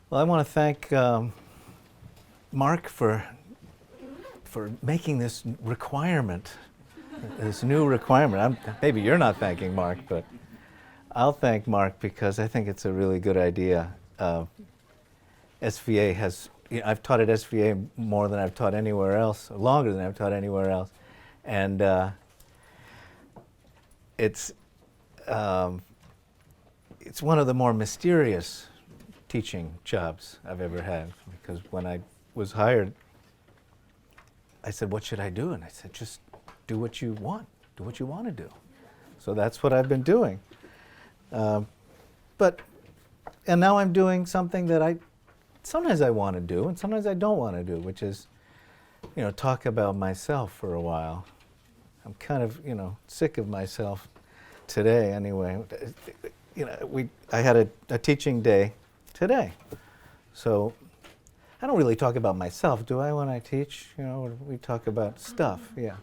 Well, I want to thank Mark for making this requirement, this new requirement. Maybe you're not thanking Mark, but I'll thank Mark because I think it's a really good idea. SVA has, I've taught at SVA more than I've taught anywhere else, longer than I've taught anywhere else, and it's one of the more mysterious teaching jobs I've ever had, because when I was hired, I said, what should I do? And I said, just do what you want. Do what you want to do. So that's what I've been doing. And now I'm doing something that sometimes I want to do and sometimes I don't want to do, which is, talk about myself for a while. I'm kind of, sick of myself today anyway. I had a teaching day today. So I don't really talk about myself, do I, when I teach? We talk about stuff, yeah.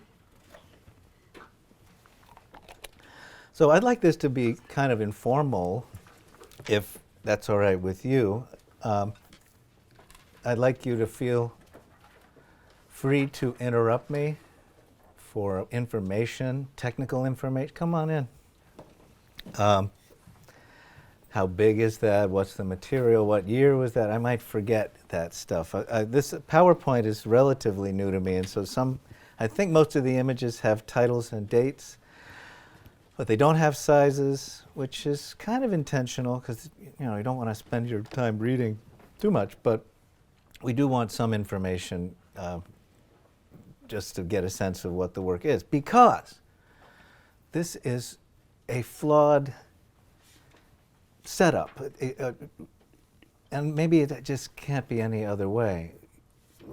So I'd like this to be kind of informal, if that's all right with you. I'd like you to feel free to interrupt me for information, technical information. Come on in. How big is that? What's the material? What year was that? I might forget that stuff. This PowerPoint is relatively new to me, and so I think most of the images have titles and dates, but they don't have sizes, which is kind of intentional because you don't want to spend your time reading too much, but we do want some information just to get a sense of what the work is, because this is a flawed setup, and maybe it just can't be any other way.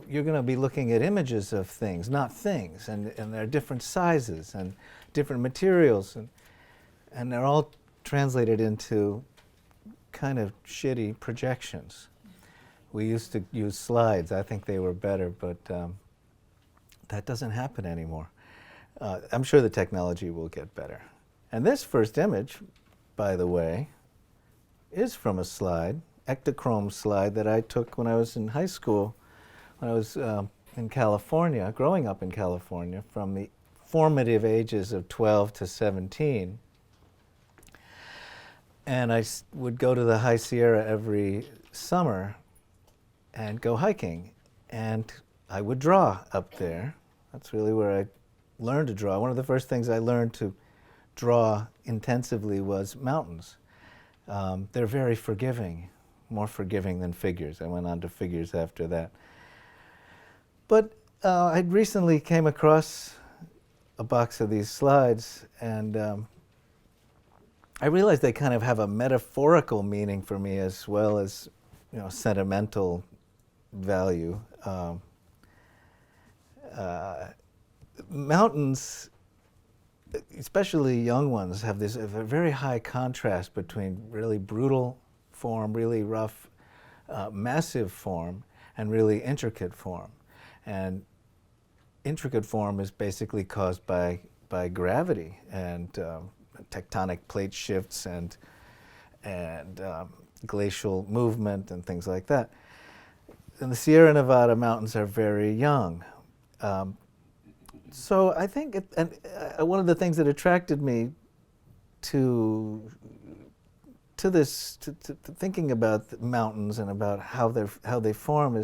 You're going to be looking at images of things, not things, and there are different sizes and different materials, and they're all translated into kind of shitty projections. We used to use slides. I think they were better, but that doesn't happen anymore. I'm sure the technology will get better. And this first image, by the way, is from a slide, Ektachrome slide that I took when I was in high school, when I was in California, growing up in California, from the formative ages of 12 to 17. And I would go to the High Sierra every summer and go hiking. And I would draw up there. That's really where I learned to draw. One of the first things I learned to draw intensively was mountains. They're very forgiving, more forgiving than figures. I went on to figures after that. But I recently came across a box of these slides, and I realized they kind of have a metaphorical meaning for me as well as sentimental value. Mountains, especially young ones, have this very high contrast between really brutal form, really rough, massive form, and really intricate form. And intricate form is basically caused by gravity and tectonic plate shifts and glacial movement and things like that. And the Sierra Nevada mountains are very young. So I think, one of the things that attracted me to thinking about the mountains and about how they form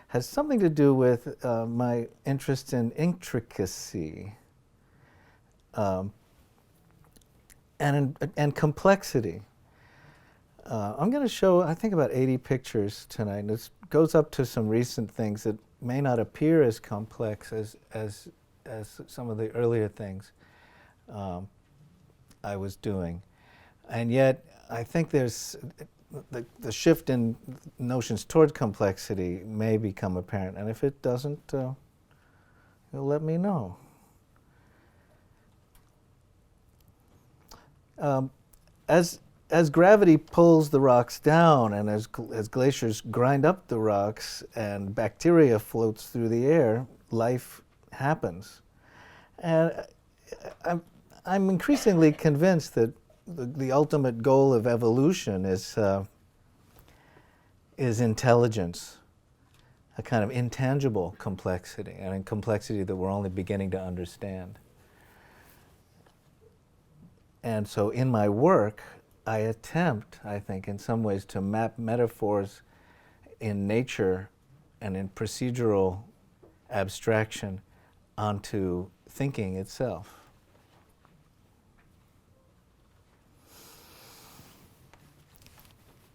has something to do with my interest in intricacy and complexity. I'm going to show, I think, about 80 pictures tonight. And this goes up to some recent things that may not appear as complex as some of the earlier things I was doing. And yet, I think there's the shift in notions toward complexity may become apparent. And if it doesn't, you'll let me know. As gravity pulls the rocks down, and as glaciers grind up the rocks and bacteria floats through the air, life happens. And I'm increasingly convinced that the ultimate goal of evolution is is intelligence, a kind of intangible complexity, and a complexity that we're only beginning to understand. And so in my work, I attempt, I think, in some ways to map metaphors in nature and in procedural abstraction onto thinking itself.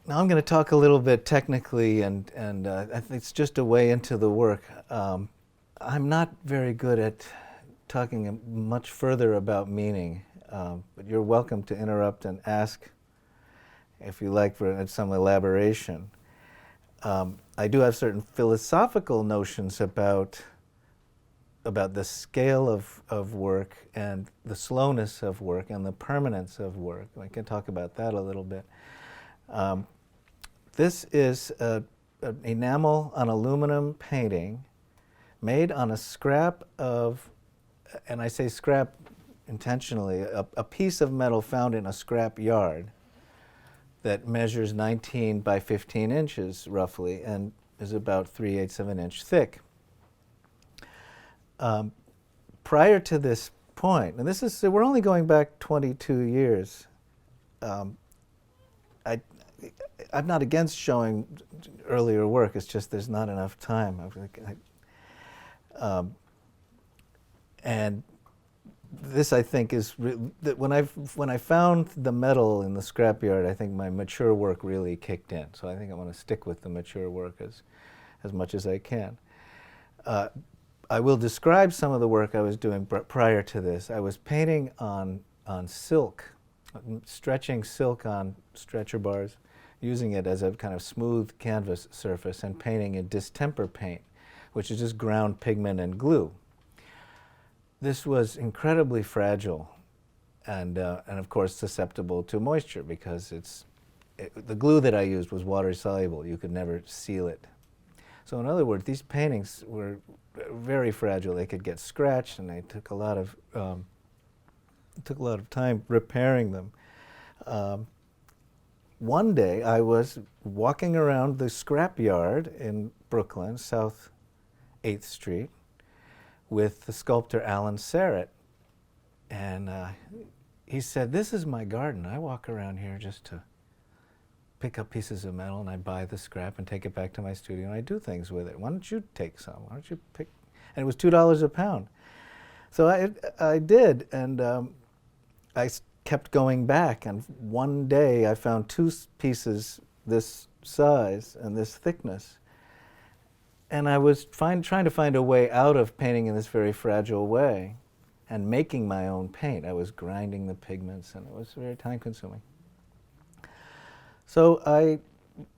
Now I'm going to talk a little bit technically, and I think it's just a way into the work. I'm not very good at talking much further about meaning, but you're welcome to interrupt and ask if you like for some elaboration. I do have certain philosophical notions about the scale of work and the slowness of work and the permanence of work. I can talk about that a little bit. This is an enamel on aluminum painting made on a scrap of, and I say scrap intentionally, a piece of metal found in a scrap yard that measures 19 by 15 inches roughly and is about 3/8 of an inch thick. Prior to this point, and this is, we're only going back 22 years, I'm not against showing earlier work, it's just there's not enough time. And this, I think, is that when I found the metal in the scrapyard, I think my mature work really kicked in. So I think I want to stick with the mature work as much as I can. I will describe some of the work I was doing prior to this. I was painting on silk, stretching silk on stretcher bars, using it as a kind of smooth canvas surface, and painting in distemper paint, which is just ground pigment and glue. This was incredibly fragile and of course susceptible to moisture because the glue that I used was water soluble. You could never seal it. So in other words, these paintings were very fragile. They could get scratched, and they took a lot of time repairing them. One day I was walking around the scrap yard in Brooklyn, South 8th Street, with the sculptor Alan Serrett. And he said, "This is my garden. I walk around here just to pick up pieces of metal, and I buy the scrap and take it back to my studio, and I do things with it. Why don't you take some? Why don't you pick?" And it was $2 a pound. So I did, and I kept going back, and one day I found two pieces this size and this thickness. And I was trying to find a way out of painting in this very fragile way and making my own paint. I was grinding the pigments, and it was very time-consuming. So I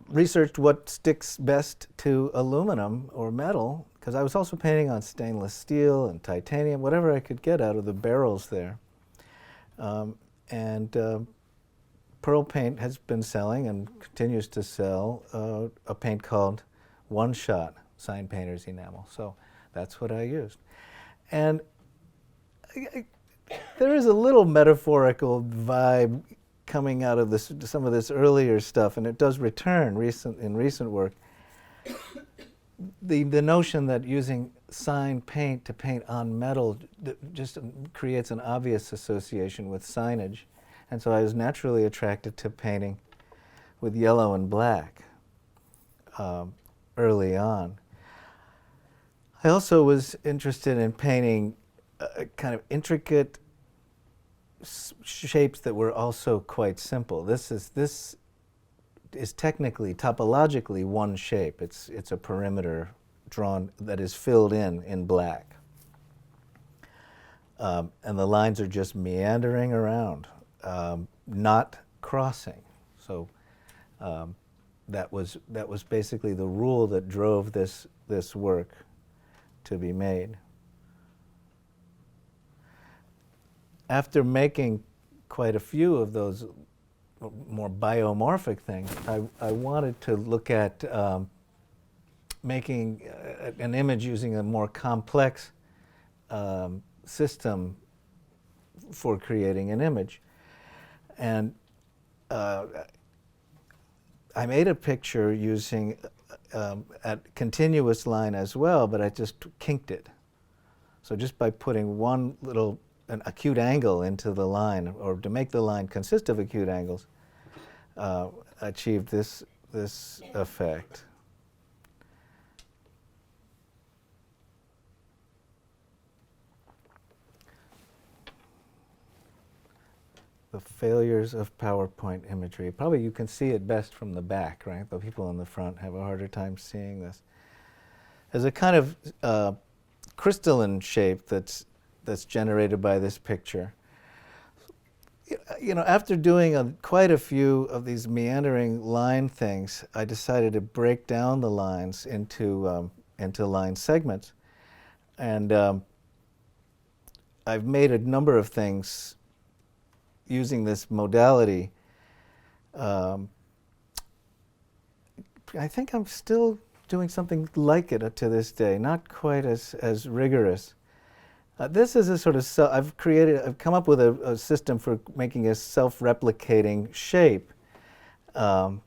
researched what sticks best to aluminum or metal, because I was also painting on stainless steel and titanium, whatever I could get out of the barrels there. Pearl Paint has been selling and continues to sell a paint called One Shot Sign Painter's Enamel. So that's what I used. And there is a little metaphorical vibe coming out of some of this earlier stuff, and it does return in recent work. The notion that using sign paint to paint on metal just creates an obvious association with signage. And so I was naturally attracted to painting with yellow and black early on. I also was interested in painting kind of intricate shapes that were also quite simple. This is technically, topologically, one shape. It's a perimeter drawn that is filled in black. And the lines are just meandering around, not crossing. So that was basically the rule that drove this work to be made. After making quite a few of those more biomorphic things, I wanted to look at making an image using a more complex system for creating an image. And I made a picture using a continuous line as well, but I just kinked it. So just by putting an acute angle into the line, or to make the line consist of acute angles, achieved this effect. The failures of PowerPoint imagery. Probably you can see it best from the back, right? The people in the front have a harder time seeing this. There's a kind of crystalline shape that's generated by this picture. You know, after doing quite a few of these meandering line things, I decided to break down the lines into line segments, and I've made a number of things using this modality. I think I'm still doing something like it to this day, not quite as rigorous. This is a sort of, I've come up with a system for making a self-replicating shape. If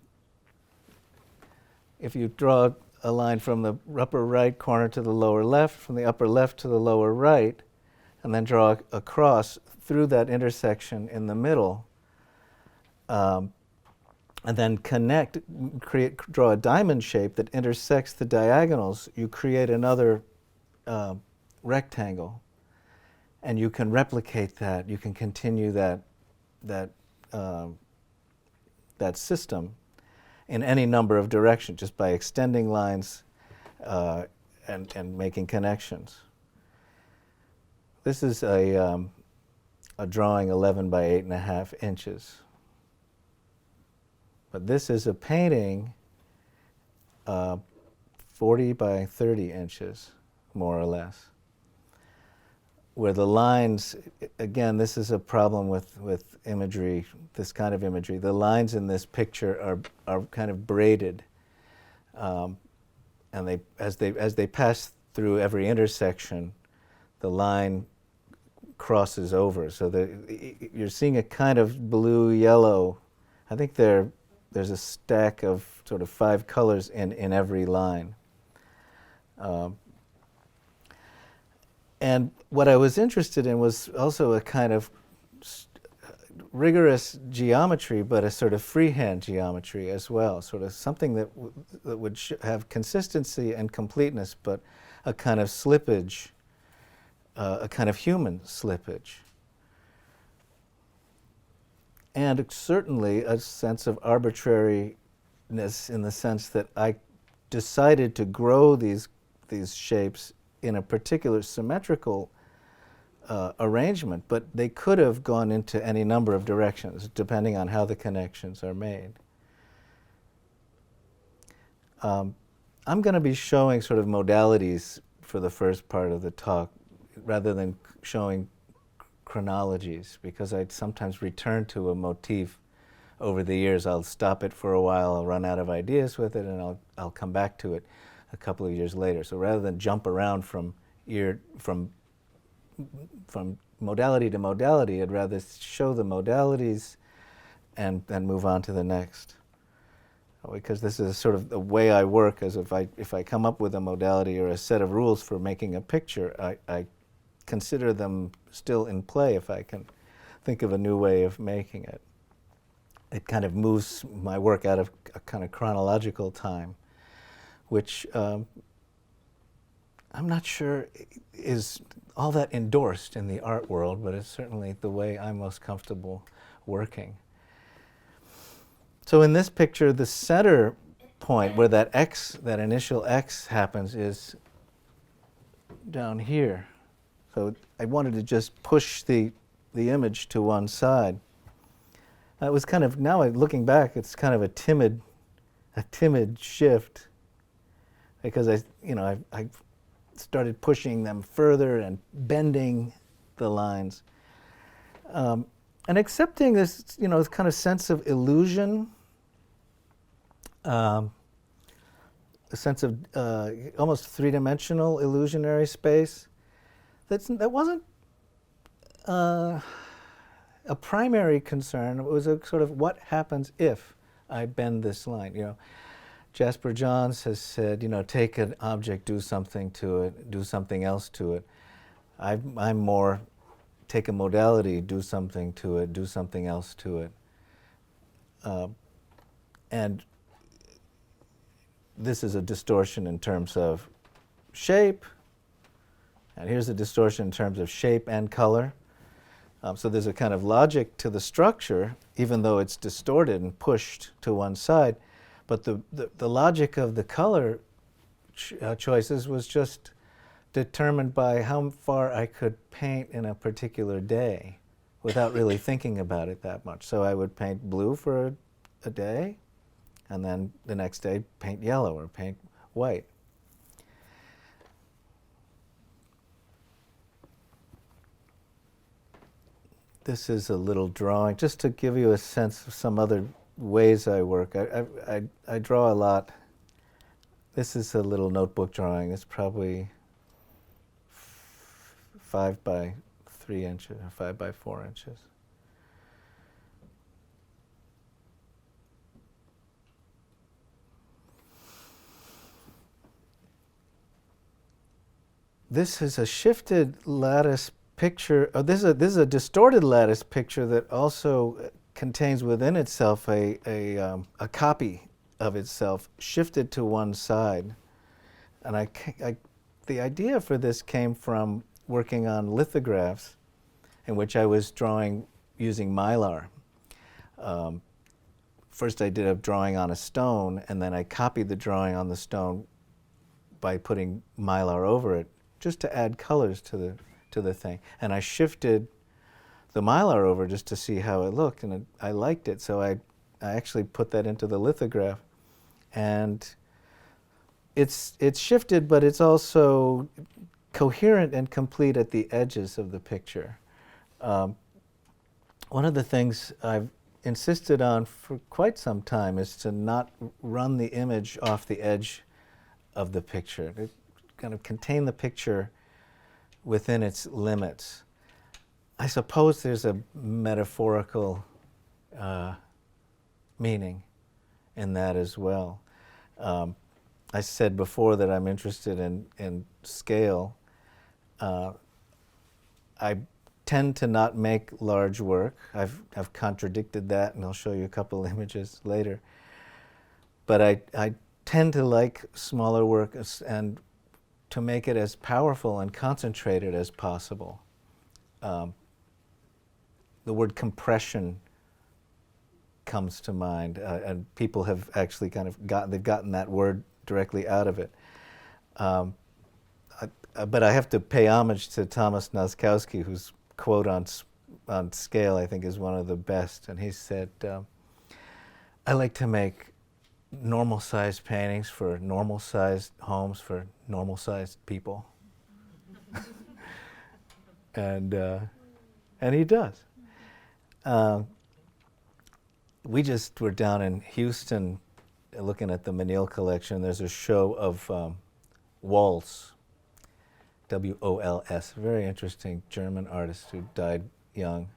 you draw a line from the upper right corner to the lower left, from the upper left to the lower right, and then draw a cross through that intersection in the middle, and then draw a diamond shape that intersects the diagonals, you create another rectangle. And you can replicate that. You can continue that system in any number of directions just by extending lines and making connections. This is a drawing 11 by 8.5 inches. But this is a painting 40 by 30 inches, more or less, where the lines, again, this is a problem with imagery, this kind of imagery. The lines in this picture are kind of braided, and as they pass through every intersection, the line crosses over. So you're seeing a kind of blue-yellow. I think there's a stack of sort of 5 colors in every line. And what I was interested in was also a kind of rigorous geometry, but a sort of freehand geometry as well, sort of something that would have consistency and completeness, but a kind of slippage, a kind of human slippage. And certainly a sense of arbitrariness in the sense that I decided to grow these shapes in a particular symmetrical arrangement, but they could have gone into any number of directions depending on how the connections are made. I'm going to be showing sort of modalities for the first part of the talk rather than showing chronologies, because I sometimes return to a motif over the years. I'll stop it for a while, I'll run out of ideas with it, and I'll come back to it a couple of years later. So rather than jump around from modality to modality, I'd rather show the modalities and then move on to the next. Because this is sort of the way I work, as if I come up with a modality or a set of rules for making a picture, I consider them still in play if I can think of a new way of making it. It kind of moves my work out of a kind of chronological time, which I'm not sure is all that endorsed in the art world, but it's certainly the way I'm most comfortable working. So in this picture, the center point where that initial X happens is down here. So I wanted to just push the image to one side. It was kind of, now looking back, it's kind of a timid shift, because I started pushing them further and bending the lines, and accepting this this kind of sense of illusion, a sense of almost three-dimensional illusionary space. That wasn't a primary concern. It was a sort of what happens if I bend this line. You know, Jasper Johns has said, you know, take an object, do something to it, do something else to it. I'm more take a modality, do something to it, do something else to it. And this is a distortion in terms of shape, and here's a distortion in terms of shape and color. So there's a kind of logic to the structure, even though it's distorted and pushed to one side. But the logic of the color choices was just determined by how far I could paint in a particular day without really thinking about it that much. So I would paint blue for a day, and then the next day paint yellow or paint white. This is a little drawing, just to give you a sense of some other ways I work. I draw a lot. This is a little notebook drawing. It's probably 5 by 3 inches or 5 by 4 inches. This is a shifted lattice picture. Oh, this is a distorted lattice picture that also contains within itself a copy of itself shifted to one side. And the idea for this came from working on lithographs in which I was drawing using Mylar. First I did a drawing on a stone, and then I copied the drawing on the stone by putting Mylar over it, just to add colors to the thing. And I shifted the Mylar over just to see how it looked, and I liked it, so I actually put that into the lithograph. And it's shifted, but it's also coherent and complete at the edges of the picture. One of the things I've insisted on for quite some time is to not run the image off the edge of the picture, to kind of contain the picture within its limits. I suppose there's a metaphorical meaning in that as well. I said before that I'm interested in scale. I tend to not make large work. I've contradicted that, and I'll show you a couple images later. But I tend to like smaller work and to make it as powerful and concentrated as possible. The word compression comes to mind, and people have actually kind of gotten that word directly out of it. But I have to pay homage to Thomas Noskowski, whose quote on scale I think is one of the best. And he said, I like to make normal-sized paintings for normal-sized homes for normal-sized people. And he does. We just were down in Houston looking at the Menil collection. There's a show of Waltz, W-O-L-S, a very interesting German artist who died young.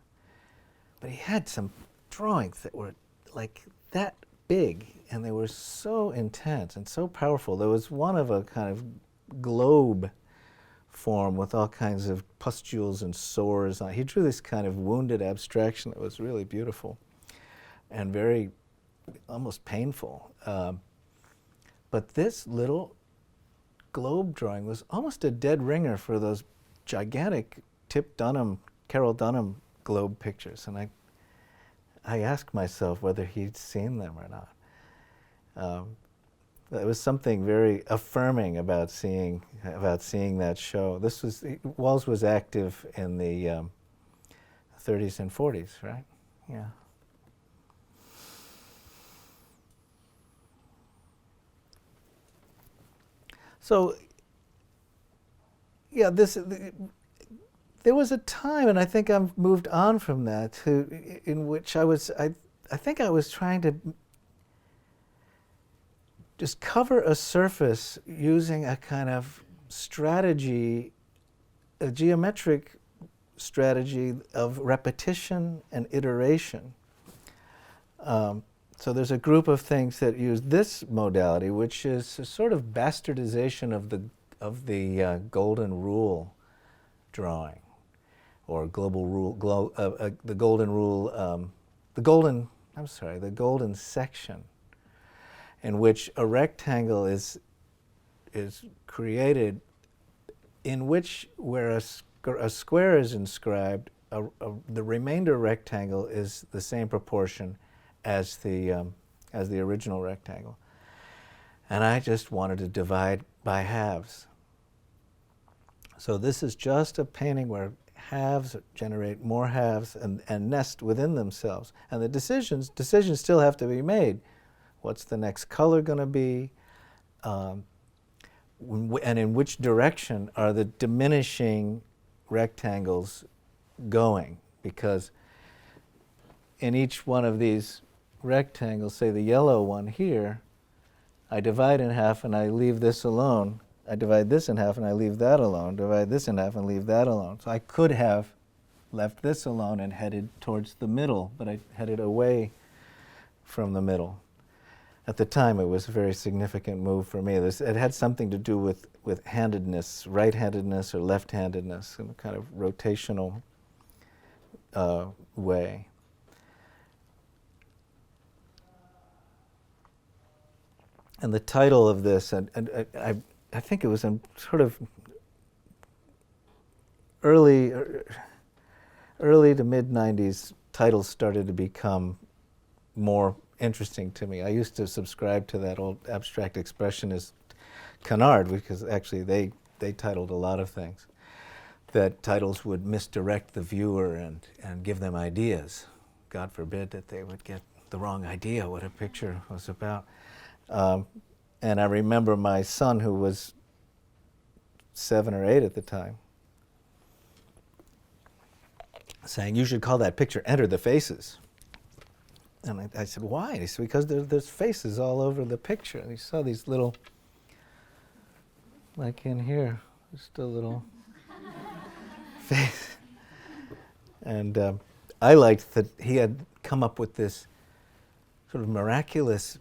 But he had some drawings that were like that big, and they were so intense and so powerful. There was one of a kind of globe form with all kinds of pustules and sores on it. He drew this kind of wounded abstraction that was really beautiful and very almost painful. But this little globe drawing was almost a dead ringer for those gigantic Carol Dunham globe pictures. And I asked myself whether he'd seen them or not. There was something very affirming about seeing that show. Waltz was active in the 30s and 40s, right? Yeah. So, yeah, there was a time, and I think I've moved on from that, in which I think I was trying to just cover a surface using a kind of strategy, a geometric strategy of repetition and iteration. So there's a group of things that use this modality, which is a sort of bastardization of the golden rule drawing, or global rule, the golden rule, the golden section, in which a rectangle is created, in which where a square is inscribed, the remainder rectangle is the same proportion as the original rectangle. And I just wanted to divide by halves. So this is just a painting where halves generate more halves and nest within themselves. And the decisions still have to be made. What's the next color going to be? And in which direction are the diminishing rectangles going? Because in each one of these rectangles, say the yellow one here, I divide in half and I leave this alone. I divide this in half and I leave that alone. Divide this in half and leave that alone. So I could have left this alone and headed towards the middle, but I headed away from the middle. At the time, it was a very significant move for me. It had something to do with handedness, right-handedness or left-handedness, in a kind of rotational way. And the title of this, and I think it was in sort of early to mid-90s, titles started to become more interesting to me. I used to subscribe to that old abstract expressionist canard, because actually they titled a lot of things, that titles would misdirect the viewer and give them ideas. God forbid that they would get the wrong idea what a picture was about. And I remember my son, who was 7 or 8 at the time, saying, "You should call that picture Enter the Faces." And I said, "Why?" He said, "Because there's faces all over the picture." And he saw these little, like in here, just a little face. And I liked that he had come up with this sort of miraculous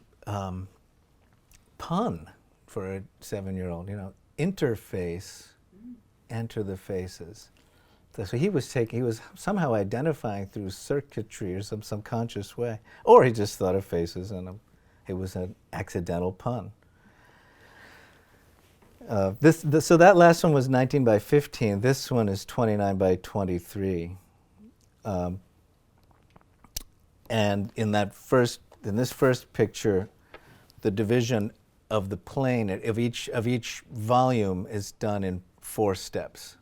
pun for a 7-year-old, interface, enter the faces. So he was somehow identifying through circuitry or some subconscious way, or he just thought of faces and it was an accidental pun. So that last one was 19 by 15. This one is 29 by 23. And in this first picture, the division of the plane of each volume is done in 4 steps.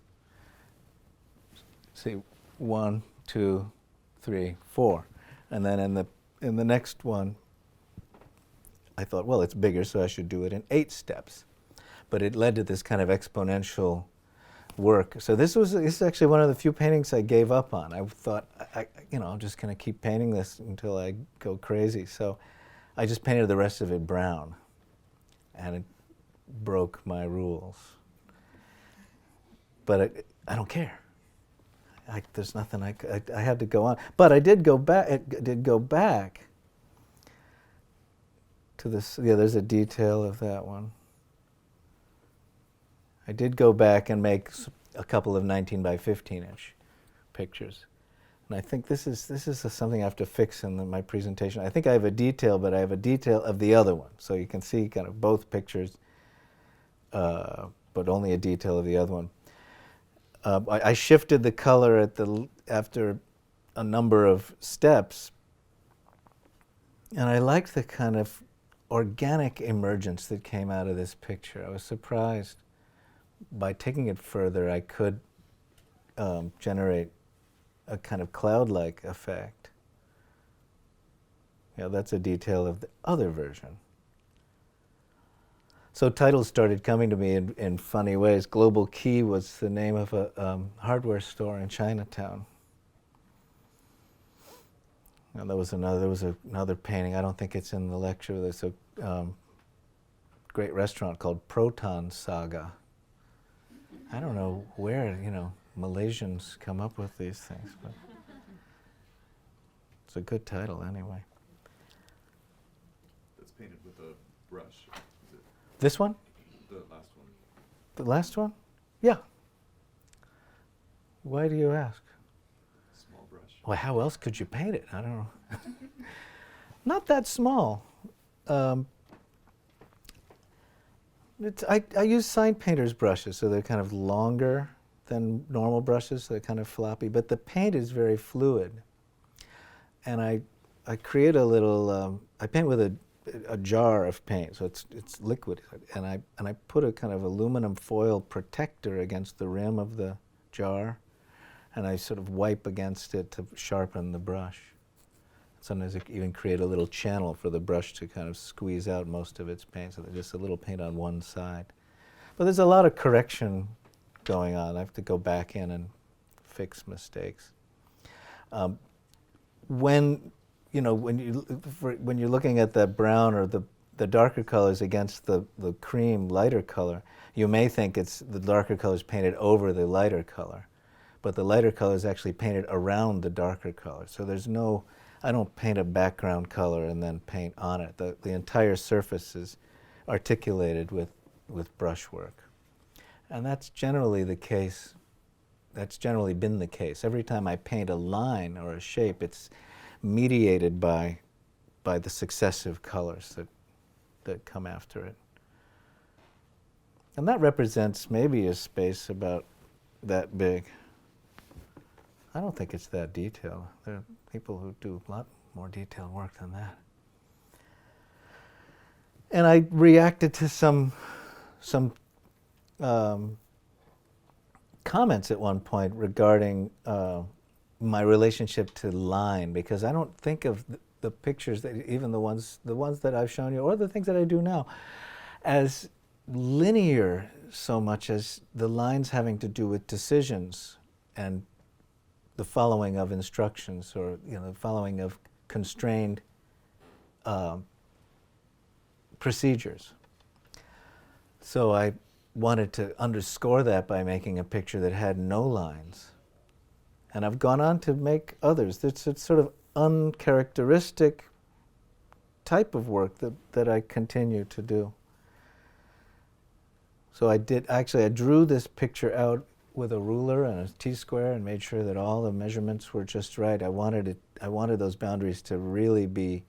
See, 1, 2, 3, 4, and then in the next one, I thought, well, it's bigger, so I should do it in 8 steps. But it led to this kind of exponential work. So this is actually one of the few paintings I gave up on. I thought, I'm just going to keep painting this until I go crazy. So I just painted the rest of it brown, and it broke my rules. But I don't care. There's nothing I had to go on. But I did go back. Did go back to this. Yeah, there's a detail of that one. I did go back and make a couple of 19 by 15-inch pictures. And I think this is something I have to fix in my presentation. I think I have a detail, but I have a detail of the other one. So you can see kind of both pictures, but only a detail of the other one. I shifted the color after a number of steps, and I liked the kind of organic emergence that came out of this picture. I was surprised. By taking it further, I could generate a kind of cloud-like effect. That's a detail of the other version. So titles started coming to me in funny ways. Global Key was the name of a hardware store in Chinatown. And there was another painting. I don't think it's in the lecture. There's a great restaurant called Proton Saga. I don't know where, Malaysians come up with these things, but it's a good title anyway. painted with a brush. Is it This one? the last one? The last one? Yeah. Why do you ask? Small brush. Well, how else could you paint it? I don't know. Not that small. I use sign painter's brushes, so they're kind of longer than normal brushes, so they're kind of floppy, but the paint is very fluid. And I create a little, I paint with a jar of paint, so it's liquid, and I put a kind of aluminum foil protector against the rim of the jar, and I sort of wipe against it to sharpen the brush. Sometimes I even create a little channel for the brush to kind of squeeze out most of its paint, so there's just a little paint on one side. But there's a lot of correction going on. I have to go back in and fix mistakes. When you're looking at that brown or the darker colors against the cream lighter color, you may think it's the darker colors painted over the lighter color, but the lighter color is actually painted around the darker color. So there's no, I don't paint a background color and then paint on it. The entire surface is articulated with brushwork. And that's generally the case. That's generally been the case. Every time I paint a line or a shape, it's mediated by the successive colors that come after it. And that represents maybe a space about that big. I don't think it's that detailed. There are people who do a lot more detailed work than that. And I reacted to some comments at one point regarding my relationship to line, because I don't think of the pictures, that even the ones that I've shown you, or the things that I do now, as linear so much as the lines having to do with decisions and the following of instructions, or the following of constrained procedures. So I wanted to underscore that by making a picture that had no lines. And I've gone on to make others. It's a sort of uncharacteristic type of work that I continue to do. So I drew this picture out with a ruler and a T-square and made sure that all the measurements were just right. I wanted those boundaries to really be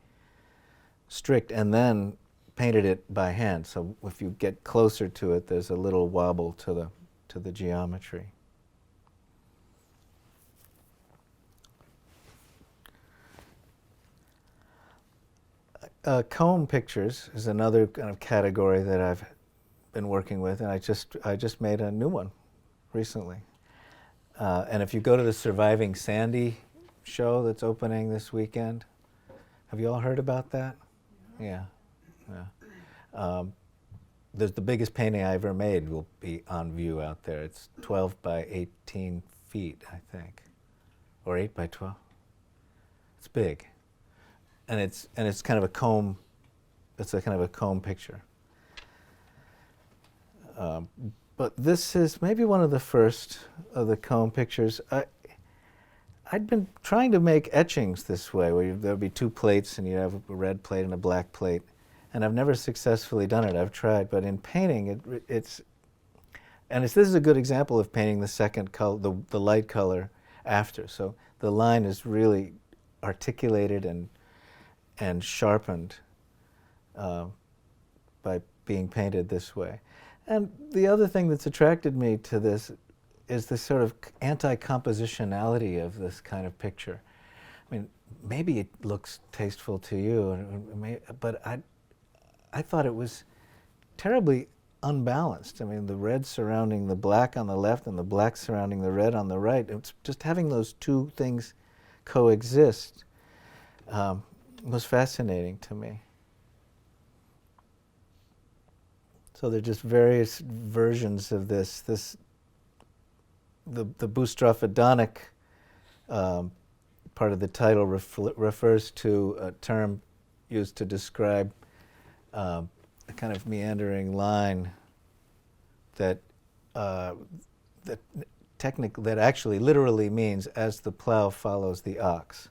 strict, and then painted it by hand. So if you get closer to it, there's a little wobble to the geometry. Koan Pictures is another kind of category that I've been working with, and I just made a new one recently. And if you go to the Surviving Sandy show that's opening this weekend, have you all heard about that? Yeah. There's the biggest painting I ever made will be on view out there. It's 12 by 18 feet, I think, or 8 by 12. It's big, and it's kind of a comb. It's a kind of a comb picture. But this is maybe one of the first of the Koan pictures. I'd been trying to make etchings this way, where there would be two plates and you have a red plate and a black plate. And I've never successfully done it. I've tried, but in painting, this is a good example of painting the second color, the light color after. So the line is really articulated and sharpened by being painted this way. And the other thing that's attracted me to this is the sort of anti-compositionality of this kind of picture. I mean, maybe it looks tasteful to you, but I thought it was terribly unbalanced. I mean, the red surrounding the black on the left and the black surrounding the red on the right. It's just having those two things coexist was fascinating to me. So there are just various versions of this. The boustrophodonic part of the title refers to a term used to describe a kind of meandering line that actually literally means as the plow follows the ox.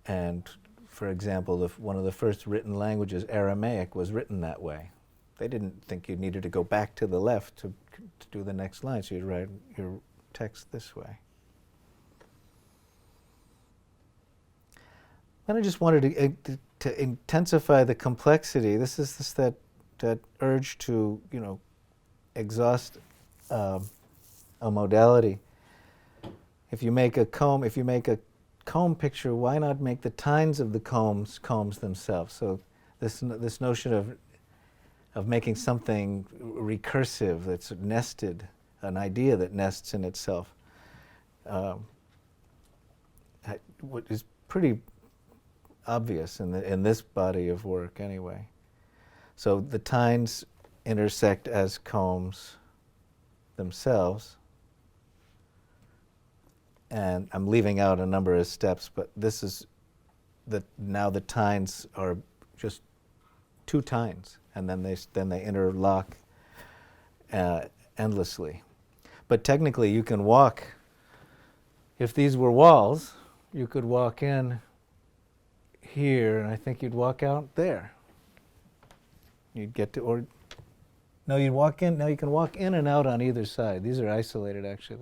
And for example, one of the first written languages, Aramaic, was written that way. They didn't think you needed to go back to the left to do the next line, so you'd write your text this way. And I just wanted to intensify the complexity. This is that urge to, exhaust a modality. If you make a comb picture, why not make the tines of the combs themselves? So this notion of making something recursive that's nested, an idea that nests in itself, is pretty obvious in this body of work anyway. So the tines intersect as combs themselves, and I'm leaving out a number of steps, but this is now the tines are just two tines, and then they interlock endlessly. But technically you can walk, if these were walls, you could walk in here, and I think you'd walk out there. You'd get to, or no, you'd walk in. Now you can walk in and out on either side. These are isolated, actually.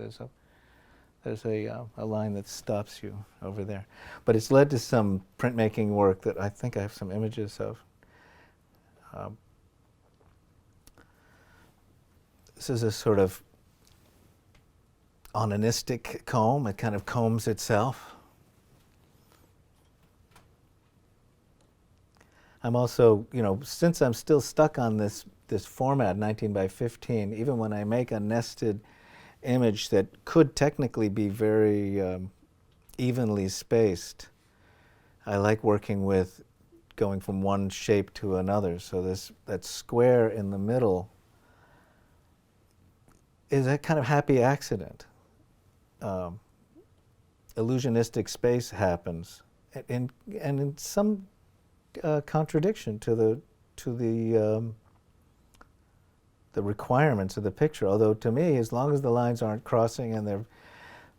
There's a line that stops you over there. But it's led to some printmaking work that I think I have some images of. This is a sort of onanistic comb. It kind of combs itself. I'm also, since I'm still stuck on this format, 19 by 15, even when I make a nested image that could technically be very evenly spaced, I like working with going from one shape to another. So that square in the middle is a kind of happy accident. Illusionistic space happens, and in some contradiction to the requirements of the picture. Although to me, as long as the lines aren't crossing and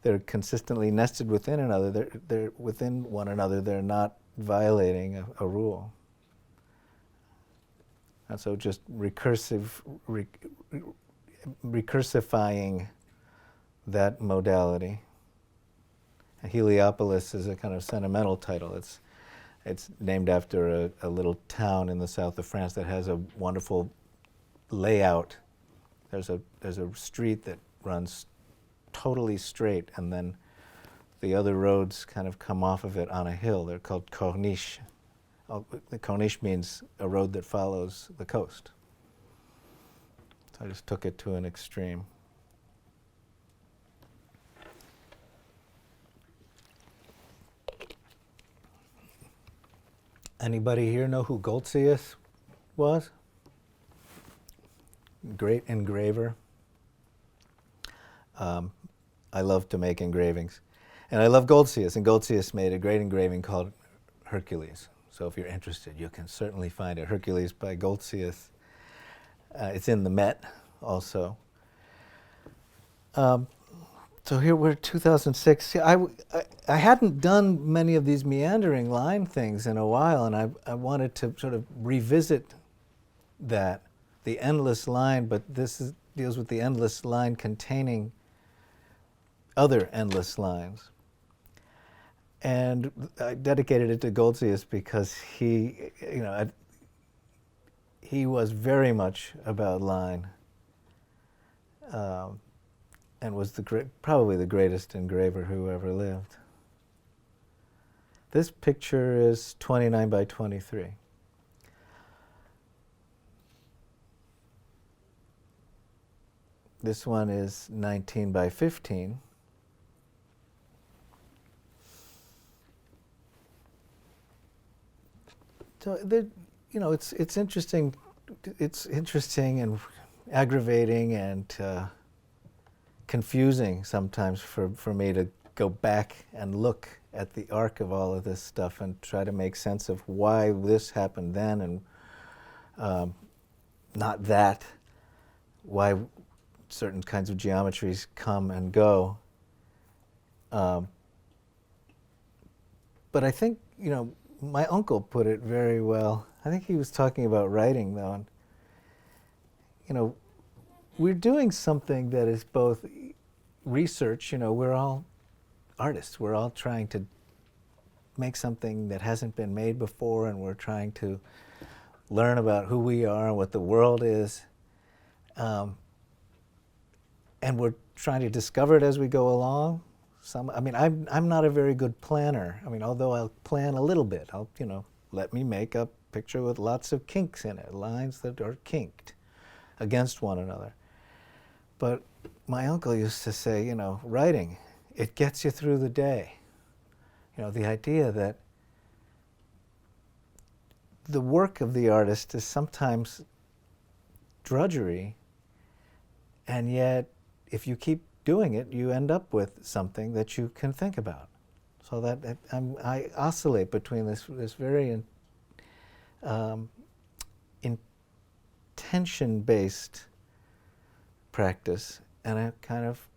they're consistently nested within another, they're within one another. They're not violating a rule. And so just recursifying that modality. Heliopolis is a kind of sentimental title. It's named after a little town in the south of France that has a wonderful layout. There's a street that runs totally straight, and then the other roads kind of come off of it on a hill. They're called corniches. The corniche means a road that follows the coast. So I just took it to an extreme. Anybody here know who Goltzius was? Great engraver. I love to make engravings. And I love Goltzius, and Goltzius made a great engraving called Hercules. So if you're interested, you can certainly find it. Hercules by Goltzius. It's in the Met also. So here we're 2006. I hadn't done many of these meandering line things in a while, and I wanted to sort of revisit that, the endless line, but this deals with the endless line containing other endless lines. And I dedicated it to Goltzius because he was very much about line, and was probably the greatest engraver who ever lived. This picture is 29 by 23. This one is 19 by 15. So it's interesting. It's interesting and aggravating and confusing sometimes for me to go back and look at the arc of all of this stuff and try to make sense of why this happened then and not that, why certain kinds of geometries come and go. But I think, my uncle put it very well. I think he was talking about writing, though. And, you know, we're doing something that is both research. You know, we're all artists. We're all trying to make something that hasn't been made before, and we're trying to learn about who we are and what the world is. And we're trying to discover it as we go along. I mean, I'm not a very good planner. I mean, although I'll plan a little bit. You know, let me make a picture with lots of kinks in it, lines that are kinked against one another. But my uncle used to say, you know, writing, it gets you through the day. You know, the idea that the work of the artist is sometimes drudgery, and yet if you keep doing it, you end up with something that you can think about. So that I oscillate between this very intention-based practice and a kind of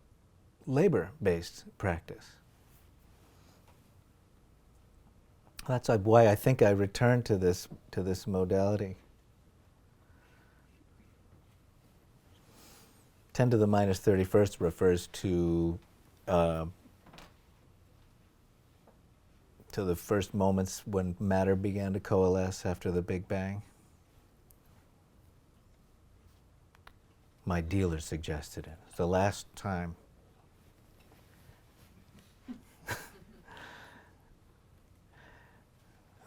labor-based practice. That's why I think I returned to this modality. 10 to the minus 31st refers to the first moments when matter began to coalesce after the Big Bang. My dealer suggested it. It's the last time.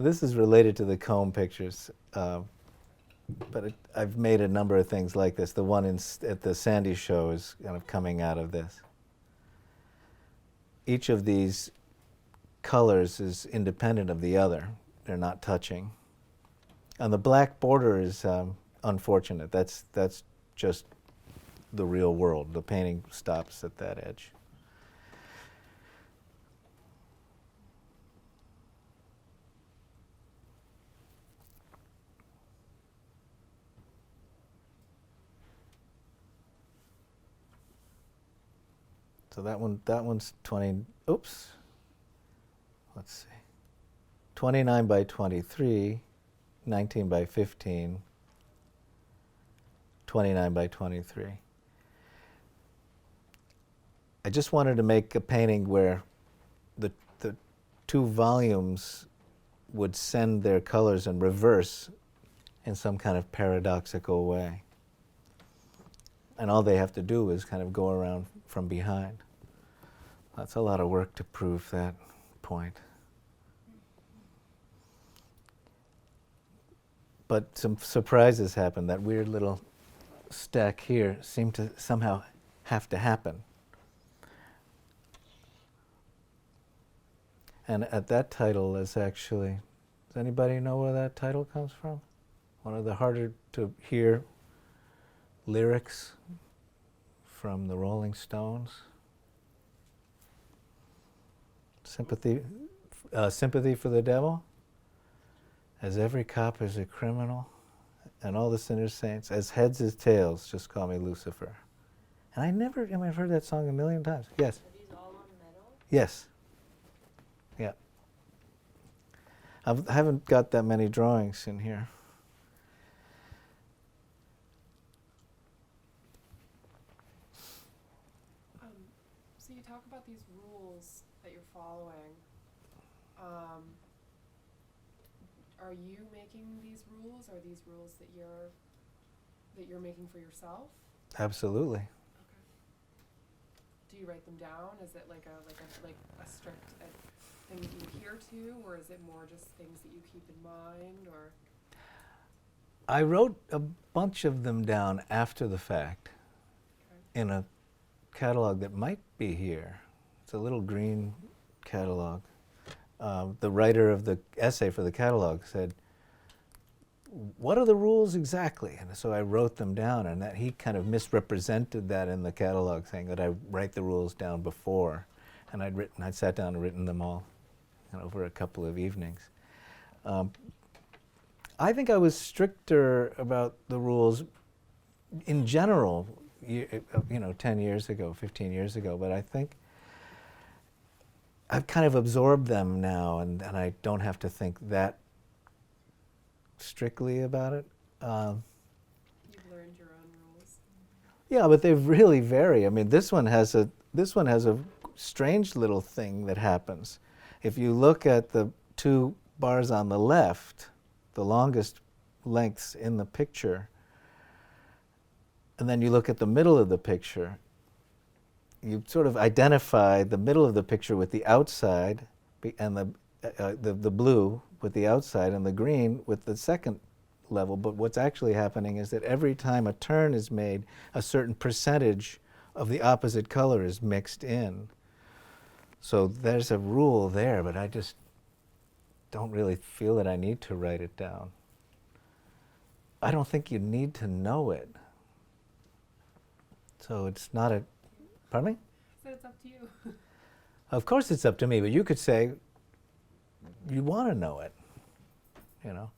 This is related to the Koan Pictures, but I've made a number of things like this. The one at the Sandy show is kind of coming out of this. Each of these colors is independent of the other. They're not touching. And the black border is unfortunate. That's just the real world. The painting stops at that edge. So that one's 20, oops. Let's see. 29 by 23, 19 by 15, 29 by 23. I just wanted to make a painting where the two volumes would send their colors in reverse in some kind of paradoxical way. And all they have to do is kind of go around from behind. That's a lot of work to prove that point. But some surprises happen. That weird little stack here seemed to somehow have to happen. And at that title is actually, does anybody know where that title comes from? One of the harder to hear lyrics from the Rolling Stones. Sympathy for the devil. As every cop is a criminal, and all the sinners saints. As heads as tails, just call me Lucifer. And I've heard that song a million times. Yes. Are these all on metal? Yes. Yeah. I haven't got that many drawings in here. So you talk about these rules that you're following. Are you making these rules? Are these rules that you're making for yourself? Absolutely. Okay. Do you write them down? Is it like a strict thing that you adhere to, or is it more just things that you keep in mind, or? I wrote a bunch of them down after the fact in a catalog that might be here. It's a little green catalog. The writer of the essay for the catalog said, "What are the rules exactly?" And so I wrote them down, and that he kind of misrepresented that in the catalog, saying that I write the rules down before. And I'd sat down and written them all over a couple of evenings. I think I was stricter about the rules in general, 10 years ago, 15 years ago, but I think I've kind of absorbed them now, and I don't have to think that strictly about it. You've learned your own rules. Yeah, but they really vary. I mean, this one has a strange little thing that happens. If you look at the two bars on the left, the longest lengths in the picture, and then you look at the middle of the picture, you sort of identify the middle of the picture with the outside, and the blue with the outside, and the green with the second level. But what's actually happening is that every time a turn is made, a certain percentage of the opposite color is mixed in. So there's a rule there, but I just don't really feel that I need to write it down. I don't think you need to know it. So it's not a, pardon me? So it's up to you. Of course it's up to me, but you could say you want to know it, you know.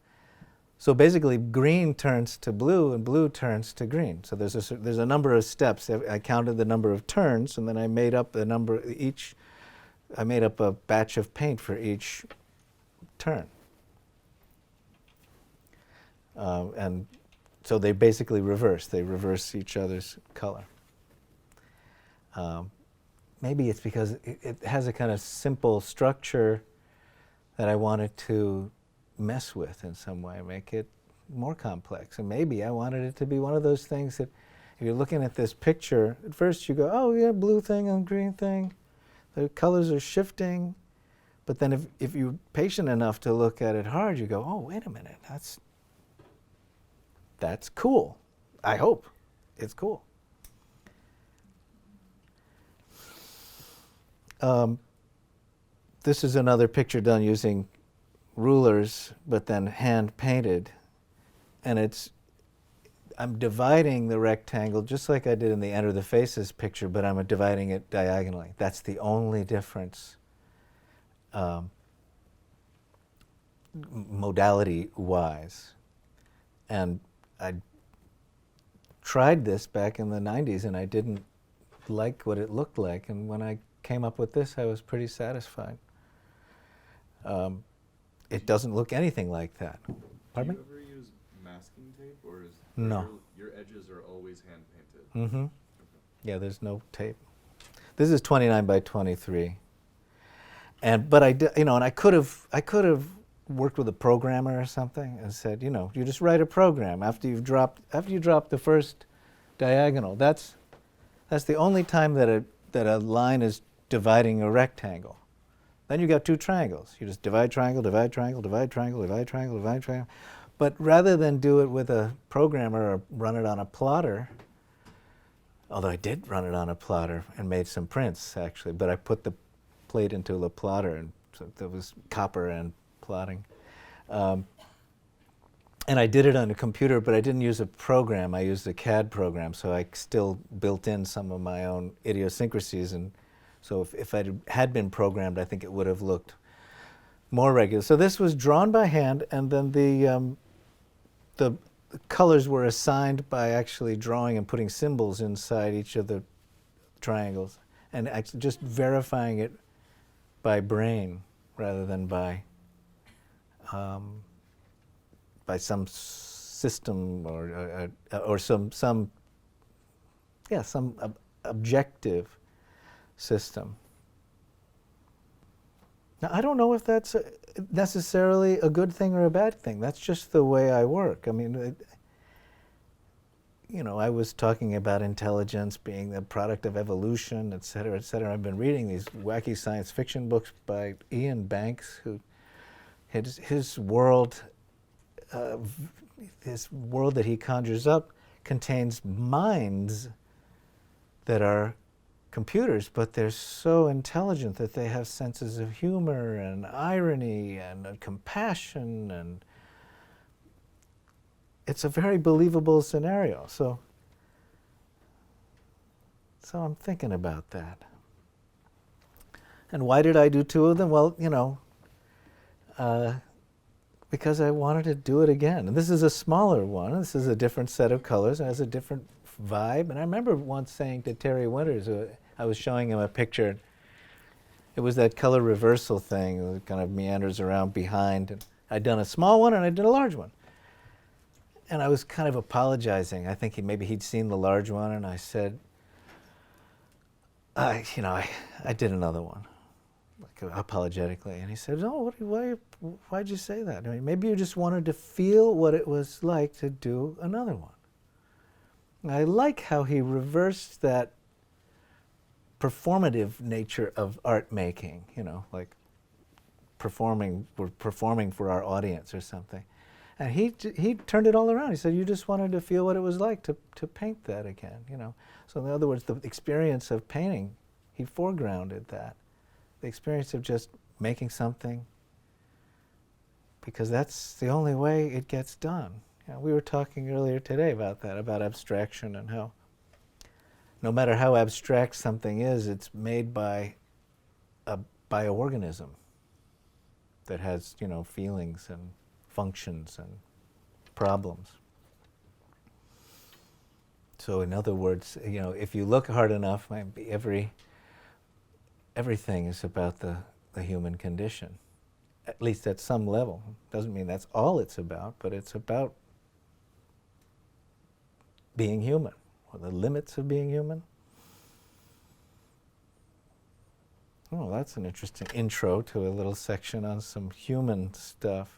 So basically green turns to blue and blue turns to green. So there's a number of steps. I counted the number of turns, and then I made up the number each. I made up a batch of paint for each turn. And so they basically reverse. They reverse each other's color. Maybe it's because it has a kind of simple structure that I wanted to mess with in some way, make it more complex. And maybe I wanted it to be one of those things that if you're looking at this picture, at first you go, oh yeah, blue thing and green thing. The colors are shifting. But then if you're patient enough to look at it hard, you go, oh, wait a minute, that's cool. I hope it's cool. This is another picture done using rulers, but then hand painted. And I'm dividing the rectangle just like I did in the Enter the Faces picture, but I'm dividing it diagonally. That's the only difference modality-wise. And I tried this back in the 90s, and I didn't like what it looked like. And when I came up with this, I was pretty satisfied. It doesn't look anything like that. Pardon me? Do you ever use masking tape, or is No. your edges are always hand painted? Mm-hmm. Okay. Yeah, there's no tape. This is 29 by 23. But I did, and I could have worked with a programmer or something and said, you just write a program after you drop the first diagonal. That's the only time that a line is dividing a rectangle. Then you got two triangles. You just divide triangle, divide triangle, divide triangle, divide triangle, divide triangle. But rather than do it with a programmer or run it on a plotter, although I did run it on a plotter and made some prints actually, but I put the plate into a plotter, and so there was copper and plotting. And I did it on a computer, but I didn't use a program. I used a CAD program, so I still built in some of my own idiosyncrasies. And so if I had been programmed, I think it would have looked more regular. So this was drawn by hand, and then the colors were assigned by actually drawing and putting symbols inside each of the triangles, and actually just verifying it by brain rather than by some system or some objective system. Now, I don't know if that's necessarily a good thing or a bad thing. That's just the way I work. I mean, I was talking about intelligence being the product of evolution, et cetera, et cetera. I've been reading these wacky science fiction books by Ian Banks, who his world that he conjures up contains minds that are computers, but they're so intelligent that they have senses of humor and irony and compassion, and it's a very believable scenario. So I'm thinking about that. And why did I do two of them? Well, because I wanted to do it again. And this is a smaller one. This is a different set of colors. It has a different vibe. And I remember once saying to Terry Winters, I was showing him a picture, It was that color reversal thing that kind of meanders around behind. And I'd done a small one and I did a large one. And I was kind of apologizing. I think maybe he'd seen the large one, and I said, I did another one, like apologetically. And he said, "No, why'd you say that? I mean, maybe you just wanted to feel what it was like to do another one." And I like how he reversed that performative nature of art making, like we're performing for our audience or something. And he turned it all around. He said, "You just wanted to feel what it was like to paint that again, So in other words, the experience of painting, he foregrounded that. The experience of just making something, because that's the only way it gets done. We were talking earlier today about that, about abstraction, and how no matter how abstract something is, it's made by an organism that has, feelings and functions and problems. So in other words, if you look hard enough, maybe everything is about the human condition, at least at some level. Doesn't mean that's all it's about, but it's about being human, or the limits of being human. Oh, that's an interesting intro to a little section on some human stuff.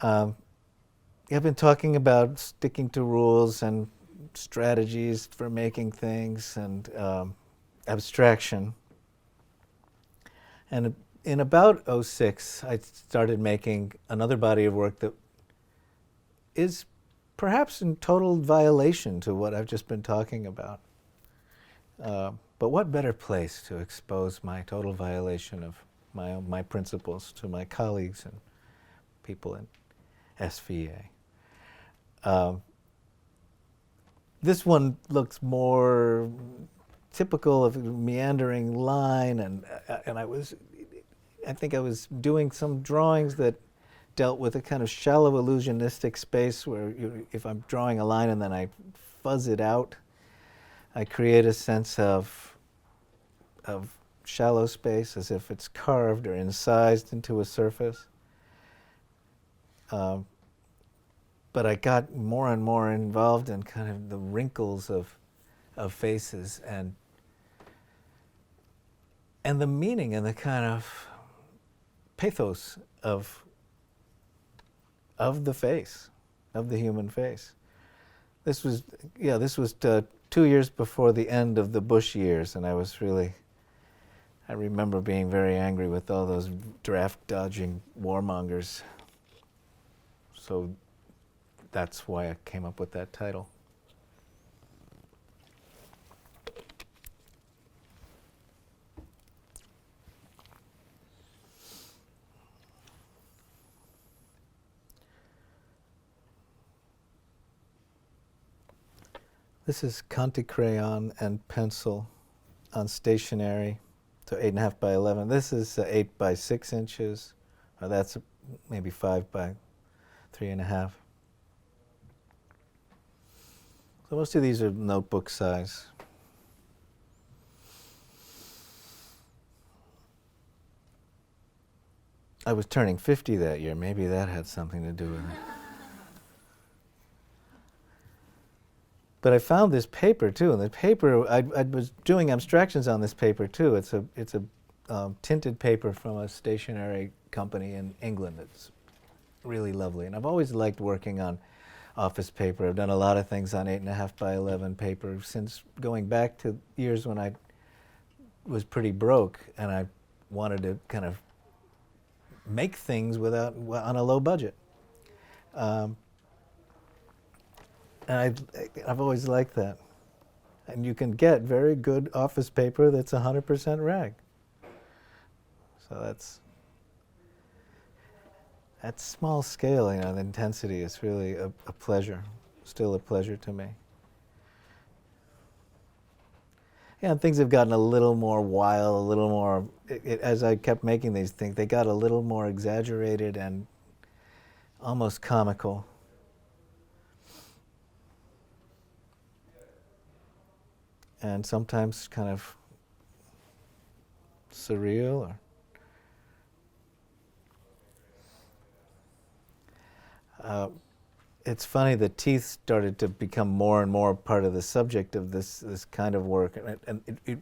I've been talking about sticking to rules and strategies for making things and abstraction. And in about '06, I started making another body of work that is perhaps in total violation to what I've just been talking about. But what better place to expose my total violation of my principles to my colleagues and people in SVA. This one looks more typical of a meandering line, and I think I was doing some drawings that dealt with a kind of shallow illusionistic space where if I'm drawing a line and then I fuzz it out, I create a sense of shallow space as if it's carved or incised into a surface. But I got more and more involved in kind of the wrinkles of faces and the meaning and the kind of pathos of the face, of the human face. This was 2 years before the end of the Bush years, and I remember being very angry with all those draft-dodging warmongers. So that's why I came up with that title. This is Conte crayon and pencil on stationery, so 8.5 by 11. This is 8 by 6 inches, or that's maybe 5 by 3.5. So most of these are notebook size. I was turning 50 that year. Maybe that had something to do with it. But I found this paper too, and the paper I was doing abstractions on this paper too. It's a tinted paper from a stationery company in England. It's really lovely, and I've always liked working on office paper. I've done a lot of things on 8.5 by 11 paper since going back to years when I was pretty broke, and I wanted to kind of make things on a low budget. And I've always liked that. And you can get very good office paper that's 100% rag. So that's small scale, the intensity is really a pleasure, still a pleasure to me. Yeah, and things have gotten a little more wild, a little more, as I kept making these things, they got a little more exaggerated and almost comical. And sometimes kind of surreal, or it's funny, the teeth started to become more and more part of the subject of this kind of work, and it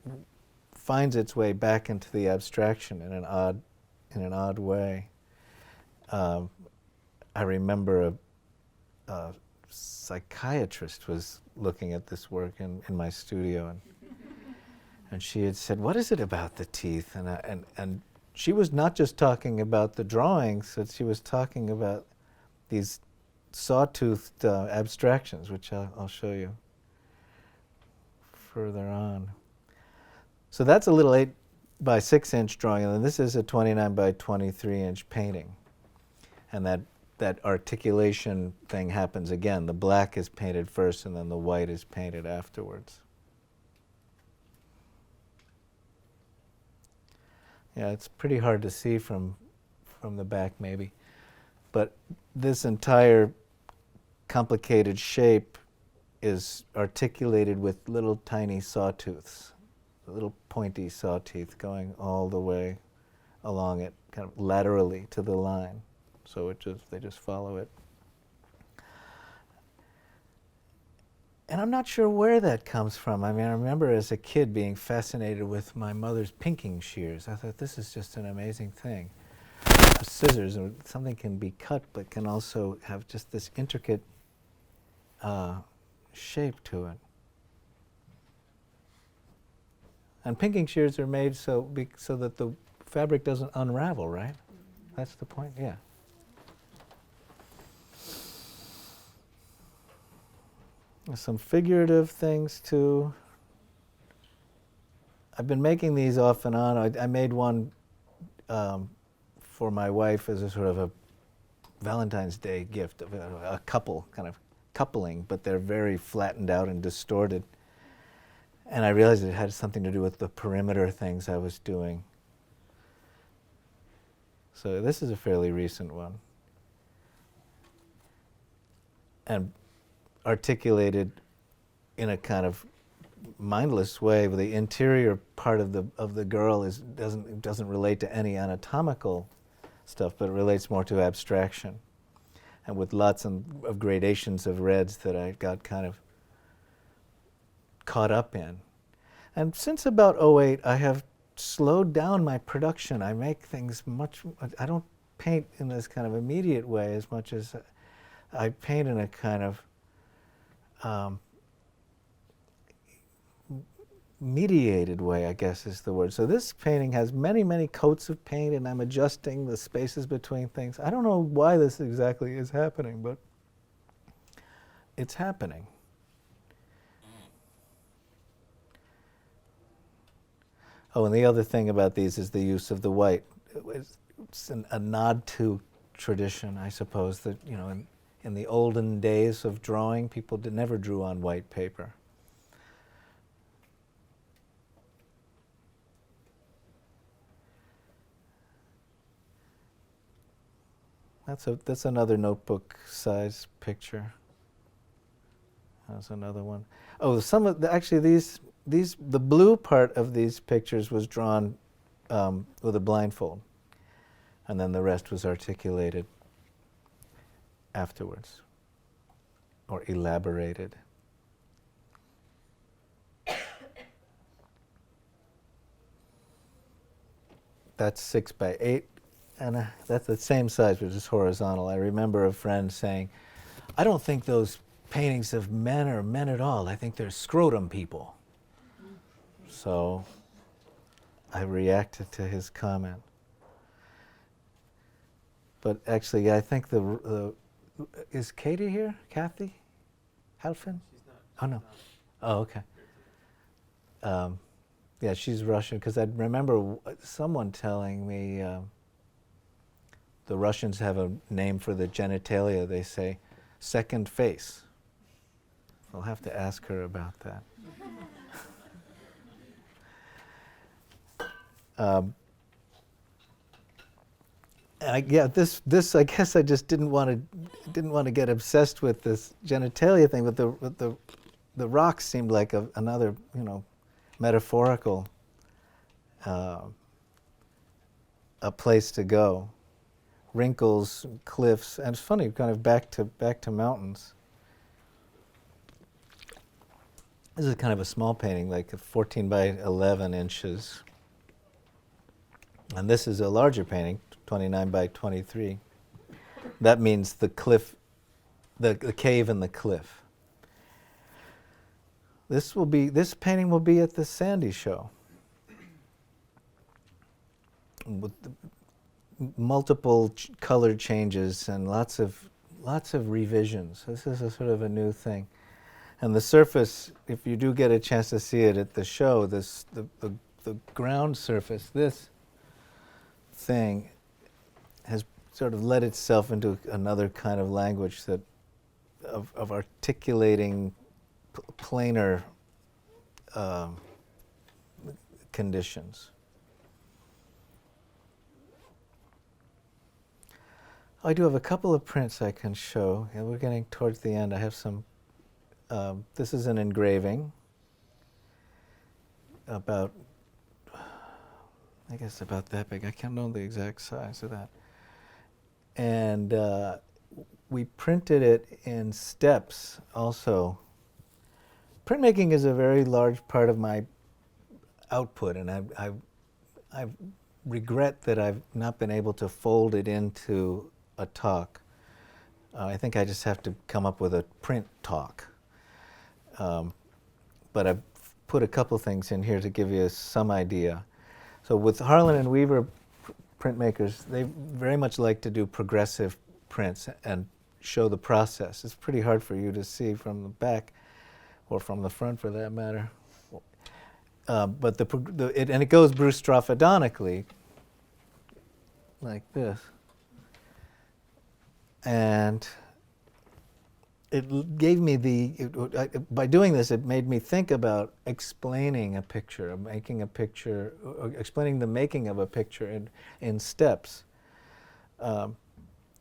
finds its way back into the abstraction in an odd way. I remember a psychiatrist was looking at this work in my studio, and she had said, "What is it about the teeth?" And she was not just talking about the drawings, but she was talking about these sawtoothed abstractions, which I'll show you further on. So that's a little 8 by 6 inch drawing, and then this is a 29 by 23 inch painting. And that articulation thing happens again. The black is painted first, and then the white is painted afterwards. Yeah, it's pretty hard to see from the back maybe. But this entire complicated shape is articulated with little tiny sawtooths, little pointy saw teeth going all the way along it, kind of laterally to the line. So they just follow it. And I'm not sure where that comes from. I mean, I remember as a kid being fascinated with my mother's pinking shears. I thought, this is just an amazing thing. Scissors, or something can be cut, but can also have just this intricate shape to it. And pinking shears are made so that the fabric doesn't unravel, right? That's the point, yeah. There's some figurative things too. I've been making these off and on. I made one for my wife as a sort of a Valentine's Day gift of a couple, kind of coupling, but they're very flattened out and distorted. And I realized it had something to do with the perimeter things I was doing. So this is a fairly recent one. And articulated in a kind of mindless way, but the interior part of the girl doesn't relate to any anatomical stuff, but it relates more to abstraction, and with lots of gradations of reds that I got kind of caught up in. And since about '08, I have slowed down my production. I make things I don't paint in this kind of immediate way as much as I paint in a kind of mediated way, I guess is the word. So this painting has many, many coats of paint, and I'm adjusting the spaces between things. I don't know why this exactly is happening, but it's happening. Oh, and the other thing about these is the use of the white. It's a nod to tradition, I suppose, that, you know, in the olden days of drawing, people never drew on white paper. That's another notebook size picture. That's another one. Oh, actually the blue part of these pictures was drawn with a blindfold, and then the rest was articulated afterwards, or elaborated. That's 6 by 8, and that's the same size, but it's horizontal. I remember a friend saying, "I don't think those paintings of men are men at all. I think they're scrotum people." So I reacted to his comment. But actually, I think is Katie here? Kathy Halfin? She's not. Oh, no. Oh, okay. Yeah, she's Russian, because I remember someone telling me the Russians have a name for the genitalia. They say second face. I'll have to ask her about that. This I guess I just didn't want to get obsessed with this genitalia thing, but the rocks seemed like another, you know, metaphorical a place to go. Wrinkles, cliffs, and it's funny, kind of back to mountains. This is kind of a small painting, like 14 by 11 inches. And this is a larger painting, 29 by 23. That means the cliff, the cave and the cliff. This painting will be at the Sandy show. With multiple color changes and lots of revisions. This is a sort of a new thing. And the surface, if you do get a chance to see it at the show, the ground surface, this thing has sort of led itself into another kind of language that of articulating planar conditions. I do have a couple of prints I can show. Yeah, we're getting towards the end. I have some. This is an engraving about, I guess about that big. I can't know the exact size of that. And we printed it in steps also. Printmaking is a very large part of my output, and I regret that I've not been able to fold it into a talk. I think I just have to come up with a print talk. But I've put a couple things in here to give you some idea. So with Harlan and Weaver printmakers, they very much like to do progressive prints and show the process. It's pretty hard for you to see from the back, or from the front for that matter. But it goes boustrophedonic, like this. And it gave me by doing this, it made me think about explaining a picture, making a picture, explaining the making of a picture in steps.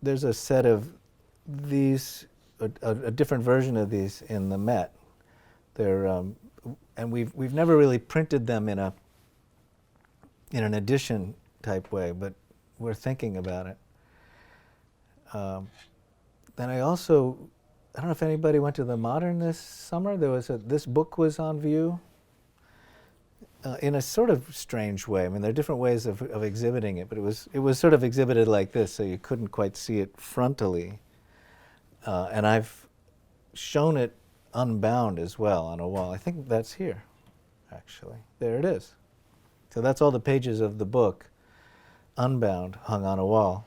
There's a set of these, a different version of these in the Met. They're, and we've never really printed them in an edition type way, but we're thinking about it. Then I don't know if anybody went to the Modern this summer. This book was on view in a sort of strange way. I mean, there are different ways of exhibiting it, but it was sort of exhibited like this, so you couldn't quite see it frontally. And I've shown it unbound as well on a wall. I think that's here, actually. There it is. So that's all the pages of the book, unbound, hung on a wall.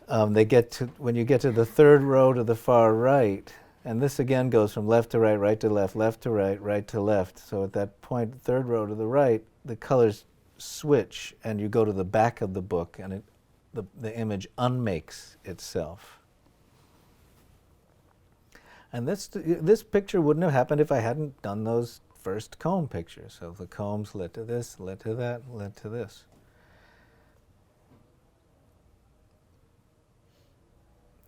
When you get to the third row to the far right, and this again goes from left to right, right to left to right, right to left. So at that point, third row to the right, the colors switch, and you go to the back of the book, and the image unmakes itself. And this picture wouldn't have happened if I hadn't done those first comb pictures. So the combs led to this, led to that, led to this.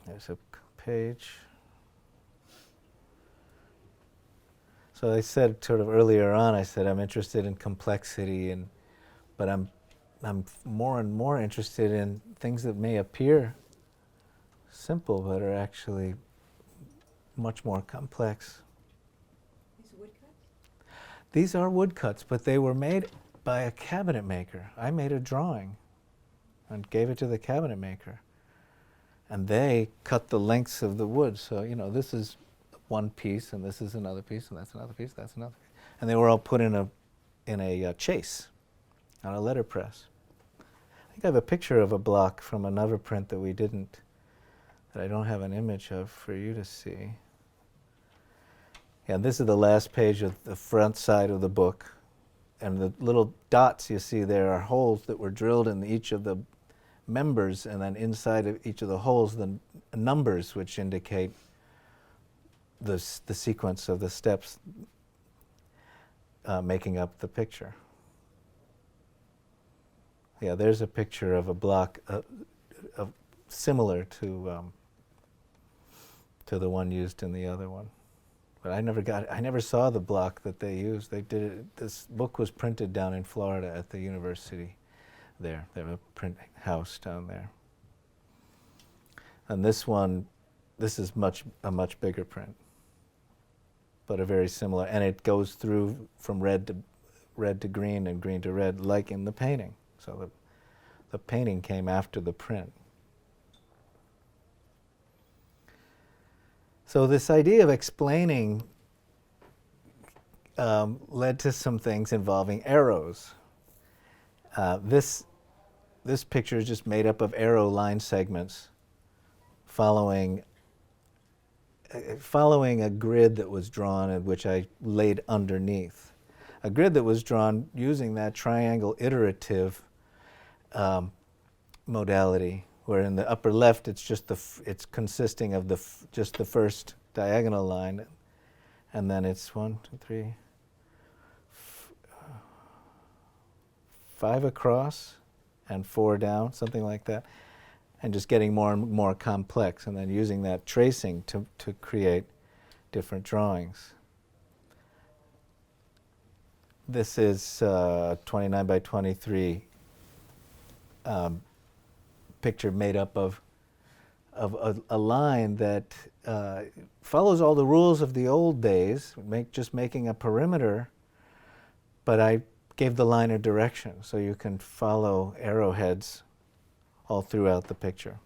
There's a page. So I said sort of earlier on, I said I'm interested in complexity, but I'm more and more interested in things that may appear simple but are actually much more complex. These woodcuts? These are woodcuts, but they were made by a cabinet maker. I made a drawing and gave it to the cabinet maker. And they cut the lengths of the wood. So, this is one piece, and this is another piece, and that's another piece, that's another piece. And they were all put in a chase on a letterpress. I think I have a picture of a block from another print that I don't have an image of for you to see. Yeah, this is the last page of the front side of the book. And the little dots you see there are holes that were drilled in each of the members, and then inside of each of the holes, the numbers which indicate the sequence of the steps making up the picture. Yeah, there's a picture of a block similar to the one used in the other one. But I never saw the block that they used. They did it. This book was printed down in Florida at the university. there. They have a print house down there. And this one, this is a much bigger print, but a very similar, and it goes through from red to green and green to red, like in the painting. So the painting came after the print. So this idea of explaining led to some things involving arrows. This picture is just made up of arrow line segments following a grid that was drawn and which I laid underneath. A grid that was drawn using that triangle iterative modality, where in the upper left it's just it's consisting of just the first diagonal line, and then it's 1, 2, 3, 5 across and 4 down, something like that, and just getting more and more complex, and then using that tracing to create different drawings. This is 29 by 23 picture made up of a line that follows all the rules of the old days, just making a perimeter, but I gave the line a direction, so you can follow arrowheads all throughout the picture.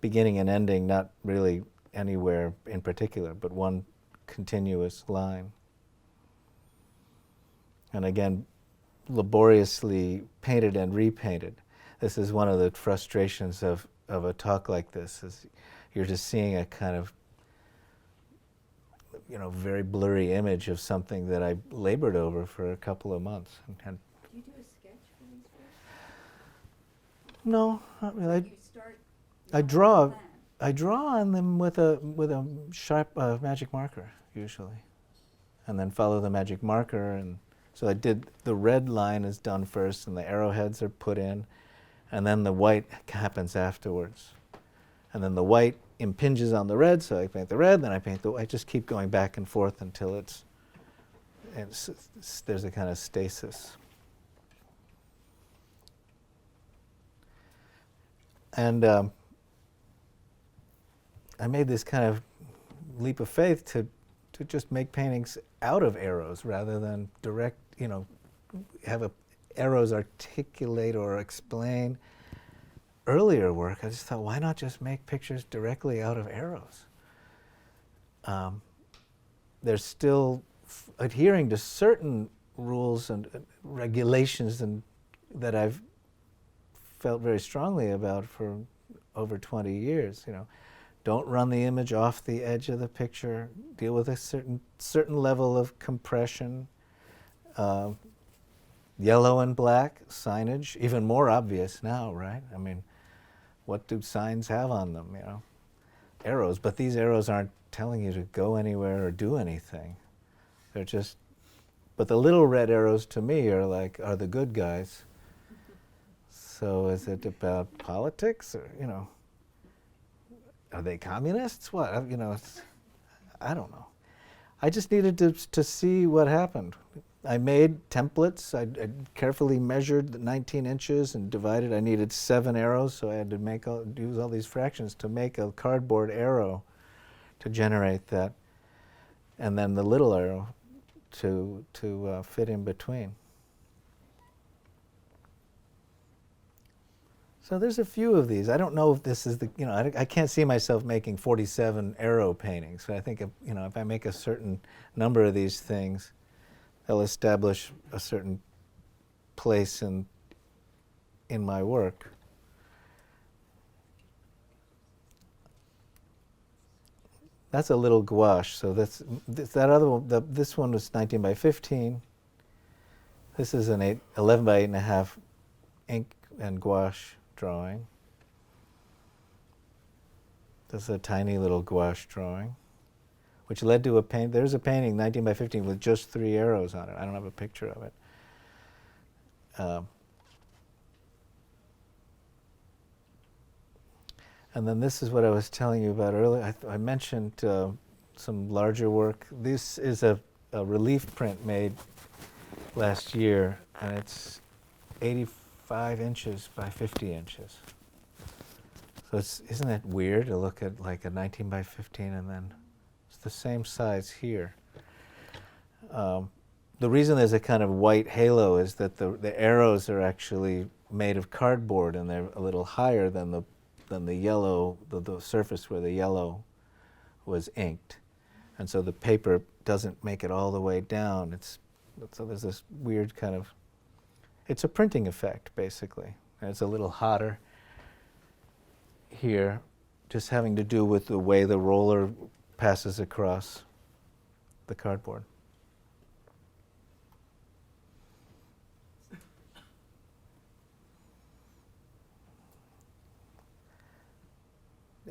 Beginning and ending, not really anywhere in particular, but one continuous line. And again, laboriously painted and repainted. This is one of the frustrations of a talk like this, is you're just seeing a kind of, very blurry image of something that I labored over for a couple of months. And Do you do a sketch for these books? no, not really. You start. I draw on them with a sharp magic marker usually, and then follow the magic marker. And so I did, the red line is done first, and the arrowheads are put in, and then the white happens afterwards. And then the white impinges on the red, so I paint the red, then I paint the white. I just keep going back and forth until there's a kind of stasis. And I made this kind of leap of faith to just make paintings out of arrows rather than direct, have arrows articulate or explain earlier work. I just thought, why not just make pictures directly out of arrows? They're still adhering to certain rules and regulations that I've felt very strongly about for over 20 years. Don't run the image off the edge of the picture. Deal with a certain level of compression. Yellow and black signage, even more obvious now, right? I mean, what do signs have on them? Arrows, but these arrows aren't telling you to go anywhere or do anything. They're just, but the little red arrows to me are the good guys. So is it about politics, or, are they communists? What, I don't know. I just needed to see what happened. I made templates. I carefully measured the 19 inches and divided. I needed 7 arrows, so I had to use all these fractions to make a cardboard arrow to generate that, and then the little arrow to fit in between. So there's a few of these. I don't know if this is I can't see myself making 47 arrow paintings, but I think if I make a certain number of these things, they'll establish a certain place in my work. That's a little gouache. So that other one. This one was 19 by 15. This is an 11 by 8.5 ink and gouache drawing. This is a tiny little gouache drawing, which led to there's a painting, 19 by 15, with just 3 arrows on it. I don't have a picture of it. And then this is what I was telling you about earlier. I mentioned some larger work. This is a relief print made last year, and it's 85 5 inches by 50 inches. So isn't it weird to look at like a 19 by 15 and then it's the same size here. The reason there's a kind of white halo is that the arrows are actually made of cardboard and they're a little higher than the yellow, the surface where the yellow was inked. And so the paper doesn't make it all the way down. So there's this weird kind of, it's a printing effect basically. And it's a little hotter here, just having to do with the way the roller passes across the cardboard.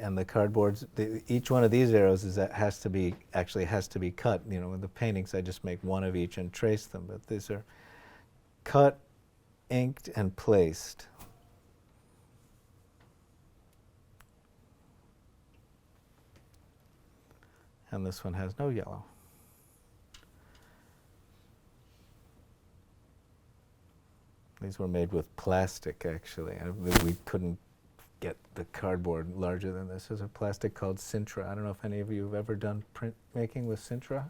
And the cardboards, each one of these arrows has to be cut. You know, with the paintings, I just make one of each and trace them. But these are cut, inked, and placed. And this one has no yellow. These were made with plastic, actually. We couldn't get the cardboard larger than this. There's a plastic called Sintra. I don't know if any of you have ever done print making with Sintra.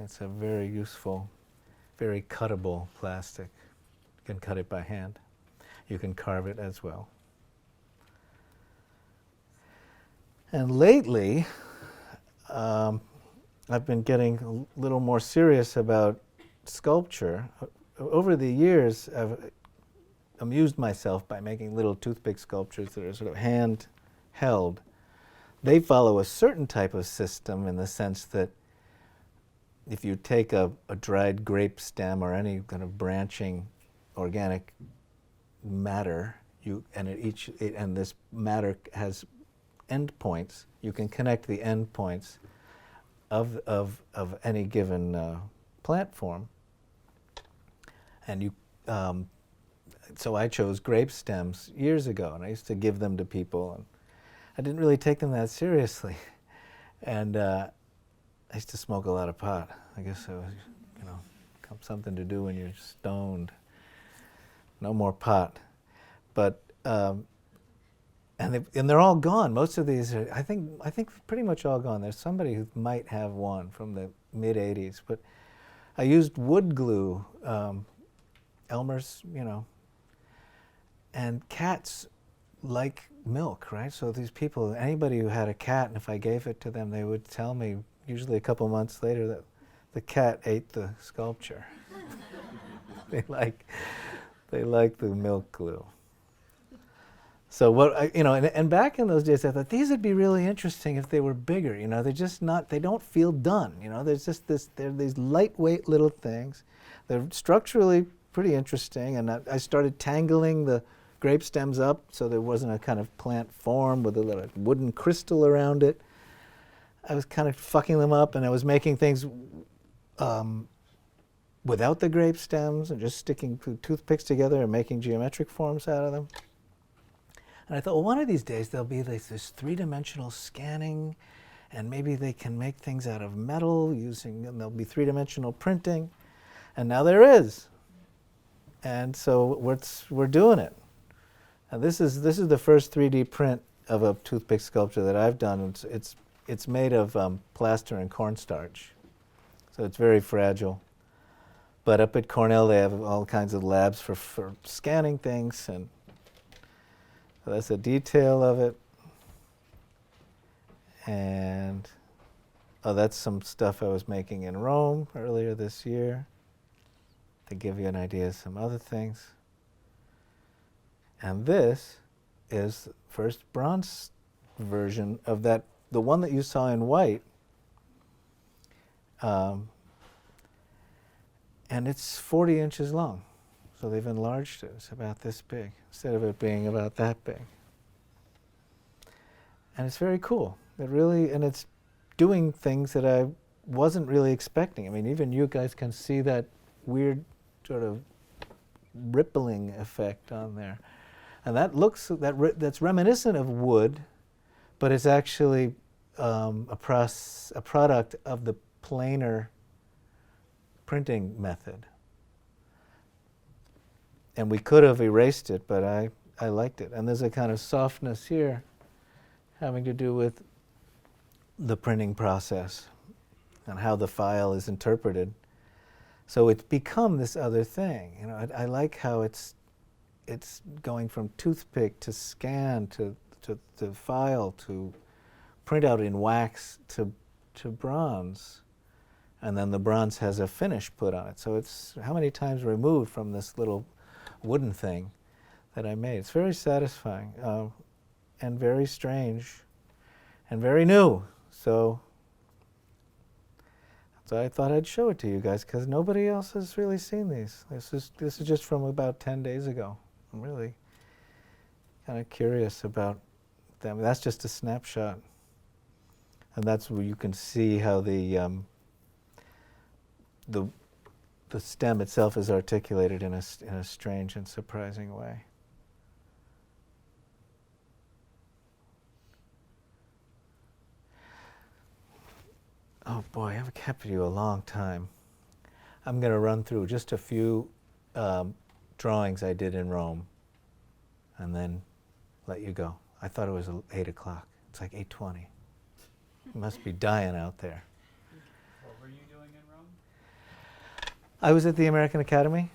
It's a very useful, very cuttable plastic. You can cut it by hand. You can carve it as well. And lately, I've been getting a little more serious about sculpture. Over the years, I've amused myself by making little toothpick sculptures that are sort of hand-held. They follow a certain type of system in the sense that if you take a dried grape stem or any kind of branching organic matter, and this matter has endpoints, you can connect the endpoints of any given plant form. And you so I chose grape stems years ago, and I used to give them to people, and I didn't really take them that seriously. And I used to smoke a lot of pot. I guess it was, something to do when you're stoned. No more pot. But and they're all gone. Most of these are, I think pretty much all gone. There's somebody who might have one from the mid '80s, but I used wood glue, Elmer's, and cats like milk, right? So these people, anybody who had a cat, and if I gave it to them, they would tell me, usually a couple months later, that the cat ate the sculpture. They like the milk glue. So and back in those days, I thought these would be really interesting if they were bigger. They're just not. They don't feel done. There's just they're these lightweight little things. They're structurally pretty interesting, and I started tangling the grape stems up so there wasn't a kind of plant form with a little wooden crystal around it. I was kind of fucking them up, and I was making things without the grape stems and just sticking toothpicks together and making geometric forms out of them. And I thought, well, one of these days there'll be this three-dimensional scanning, and maybe they can make things out of metal and there'll be three-dimensional printing. And now there is. And so we're doing it. And this is the first 3D print of a toothpick sculpture that I've done. It's made of plaster and cornstarch, so it's very fragile. But up at Cornell, they have all kinds of labs for scanning things, and so that's a detail of it. And that's some stuff I was making in Rome earlier this year, to give you an idea of some other things. And this is the first bronze version of that, the one that you saw in white. And it's 40 inches long. So they've enlarged it. It's about this big, instead of it being about that big. And it's very cool. And it's doing things that I wasn't really expecting. I mean, even you guys can see that weird sort of rippling effect on there. And that's reminiscent of wood, but it's actually a product of the planar printing method. and we could have erased it, but I liked it. And there's a kind of softness here having to do with the printing process and how the file is interpreted. So it's become this other thing. You know, I like how it's going from toothpick to scan to file to print out in wax to bronze, and then the bronze has a finish put on it. So it's how many times removed from this little wooden thing that I made. It's very satisfying and very strange and very new. So I thought I'd show it to you guys because nobody else has really seen these. This is just from about 10 days ago. I'm really kind of curious about them. That's just a snapshot, and that's where you can see how the stem itself is articulated in a strange and surprising way. Oh boy, I've kept you a long time. I'm going to run through just a few drawings I did in Rome and then let you go. I thought it was 8 o'clock. It's like 8:20. It must be dying out there. What were you doing in Rome? I was at the American Academy,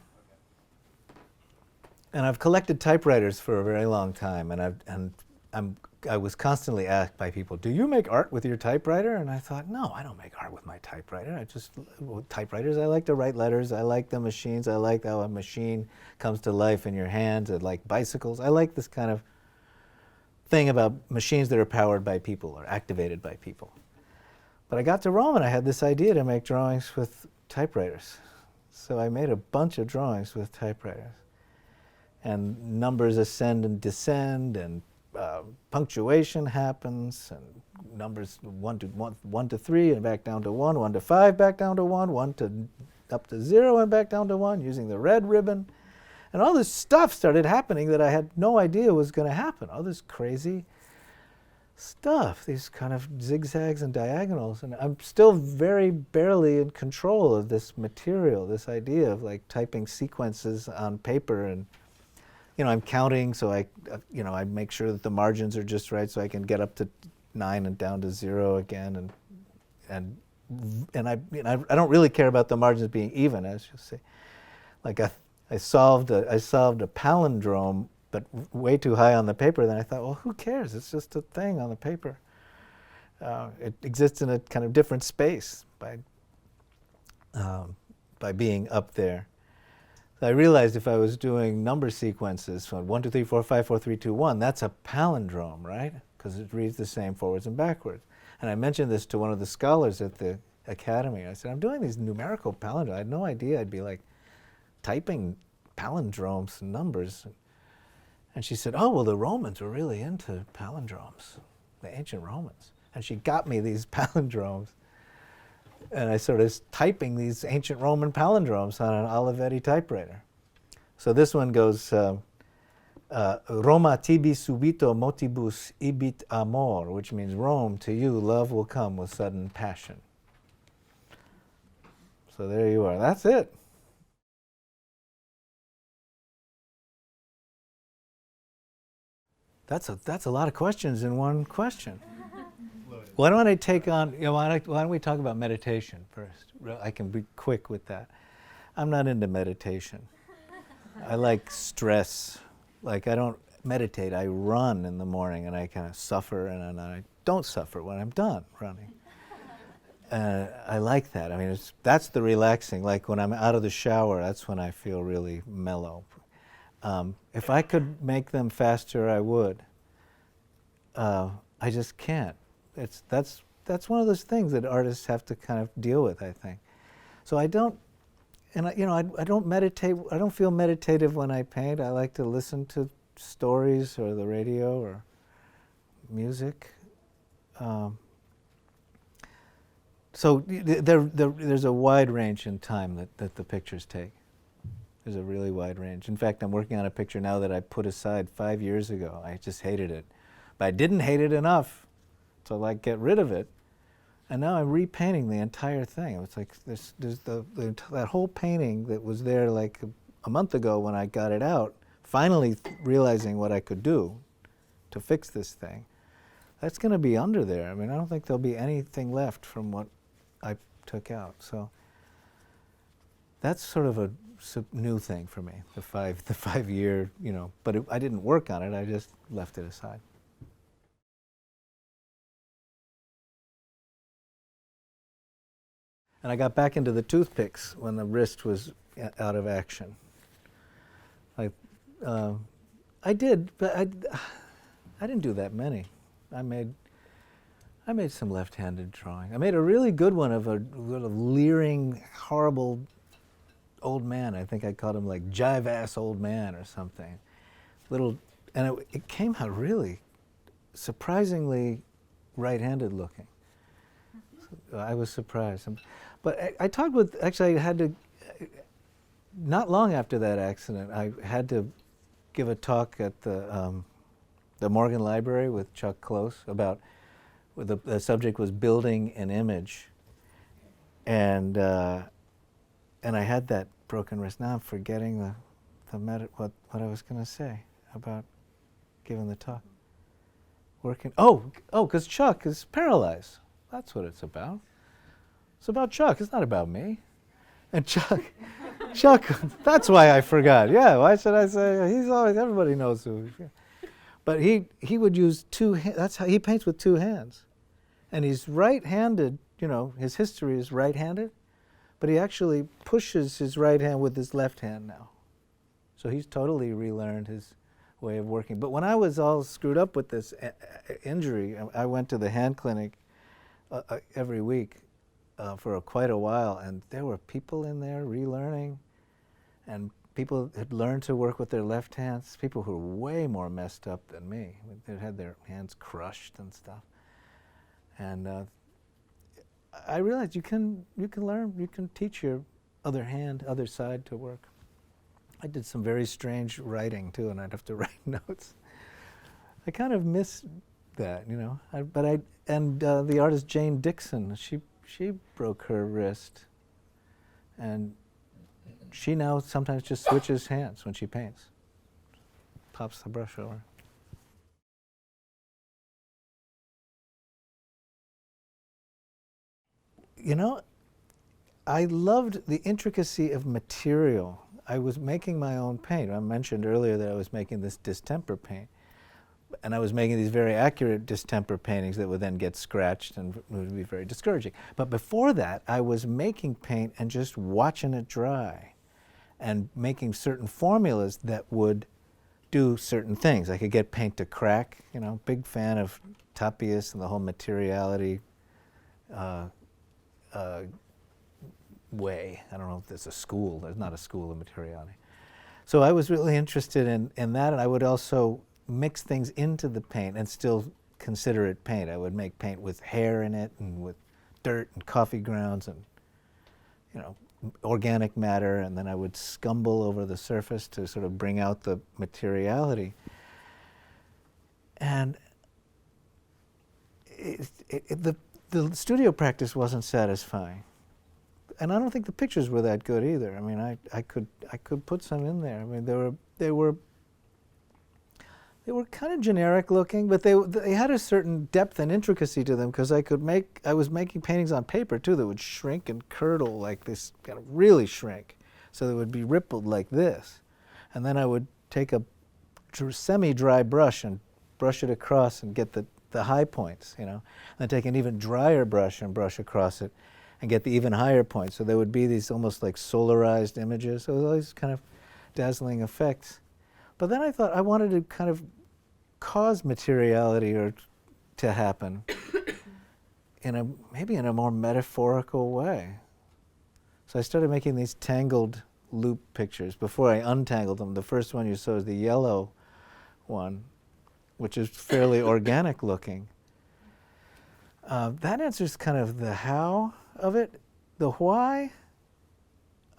and I've collected typewriters for a very long time, and I was constantly asked by people, "Do you make art with your typewriter?" And I thought, no, I don't make art with my typewriter. Typewriters, I like to write letters. I like the machines. I like how a machine comes to life in your hands. I like bicycles. I like this kind of thing about machines that are powered by people or activated by people. But I got to Rome and I had this idea to make drawings with typewriters. So I made a bunch of drawings with typewriters. And numbers ascend and descend, and punctuation happens, and numbers 1 to 3 and back down to 1, 1 to 5 back down to 1, 1 to up to 0 and back down to 1 using the red ribbon. And all this stuff started happening that I had no idea was going to happen. All this crazy stuff, these kind of zigzags and diagonals. And I'm still very barely in control of this material, this idea of like typing sequences on paper. And I'm counting, so I make sure that the margins are just right, so I can get up to 9 and down to 0 again, and I don't really care about the margins being even, as you'll see. Like I solved a palindrome, but way too high on the paper. Then I thought, well, who cares? It's just a thing on the paper. It exists in a kind of different space by being up there. I realized if I was doing number sequences from 1, 2, 3, 4, 5, 4, 3, 2, 1, that's a palindrome, right? Because it reads the same forwards and backwards. And I mentioned this to one of the scholars at the academy. I said, I'm doing these numerical palindromes. I had no idea I'd be like typing palindromes and numbers. And she said, oh, well, the Romans were really into palindromes, the ancient Romans. And she got me these palindromes. And I started typing these ancient Roman palindromes on an Olivetti typewriter. So this one goes, Roma tibi subito motibus ibit amor, which means Rome, to you, love will come with sudden passion. So there you are. That's it. That's a lot of questions in one question. Why don't I take on, why don't we talk about meditation first? I can be quick with that. I'm not into meditation. I like stress. Like I don't meditate, I run in the morning and I kind of suffer, and then I don't suffer when I'm done running. I like that. I mean, that's the relaxing. Like when I'm out of the shower, that's when I feel really mellow. If I could make them faster, I would. I just can't. That's one of those things that artists have to kind of deal with, I think. So I don't, and I don't meditate. I don't feel meditative when I paint. I like to listen to stories or the radio or music. So there's a wide range in time that the pictures take. There's a really wide range. In fact, I'm working on a picture now that I put aside 5 years ago. I just hated it, but I didn't hate it enough to like get rid of it, and now I'm repainting the entire thing. It's like there's that whole painting that was there like a month ago when I got it out, finally realizing what I could do to fix this thing. That's going to be under there. I mean, I don't think there'll be anything left from what I took out. So that's sort of a new thing for me, the 5 year, you know, but I didn't work on it, I just left it aside. And I got back into the toothpicks when the wrist was out of action. I did, but I didn't do that many. I made some left-handed drawing. I made a really good one of a leering, horrible old man. I think I called him like jive-ass old man or something. And it came out really surprisingly right-handed looking. So I was surprised. But I talked with, actually I had to, not long after that accident, I had to give a talk at the Morgan Library with Chuck Close about, the subject was building an image. And I had that broken wrist. Now I'm forgetting what I was going to say about giving the talk. Because Chuck is paralyzed. That's what it's about. It's about Chuck. It's not about me. And Chuck, that's why I forgot. Yeah, why should I say? He's always, everybody knows who. But he would use two hands. That's how he paints, with two hands. And he's right-handed, you know, his history is right-handed, but he actually pushes his right hand with his left hand now. So he's totally relearned his way of working. But when I was all screwed up with this injury, I went to the hand clinic every week for quite a while, and there were people in there relearning, and people had learned to work with their left hands, people who were way more messed up than me. They had their hands crushed and stuff. And I realized you can learn, you can teach your other side to work. I did some very strange writing too, and I'd have to write notes. I kind of miss that, you know. The artist Jane Dixon, she broke her wrist, and she now sometimes just switches hands when she paints. Pops the brush over. You know, I loved the intricacy of material. I was making my own paint. I mentioned earlier that I was making this distemper paint. And I was making these very accurate distemper paintings that would then get scratched and would be very discouraging. But before that, I was making paint and just watching it dry and making certain formulas that would do certain things. I could get paint to crack, you know, big fan of Tapias and the whole materiality way. I don't know if there's a school. There's not a school of materiality. So I was really interested in that, and I would also mix things into the paint and still consider it paint. I would make paint with hair in it and with dirt and coffee grounds and, you know, organic matter, and then I would scumble over the surface to sort of bring out the materiality. And the studio practice wasn't satisfying. And I don't think the pictures were that good either. I mean, I could put some in there. I mean, they were kind of generic looking, but they had a certain depth and intricacy to them, because I was making paintings on paper too that would shrink and curdle like this, kind of really shrink, so they would be rippled like this. And then I would take a semi-dry brush and brush it across and get the high points, you know. And then take an even drier brush and brush across it and get the even higher points. So there would be these almost like solarized images. So it was all these kind of dazzling effects. But then I thought I wanted to kind of cause materiality to happen maybe in a more metaphorical way. So I started making these tangled loop pictures. Before I untangled them, the first one you saw is the yellow one, which is fairly organic looking. That answers kind of the how of it. The why,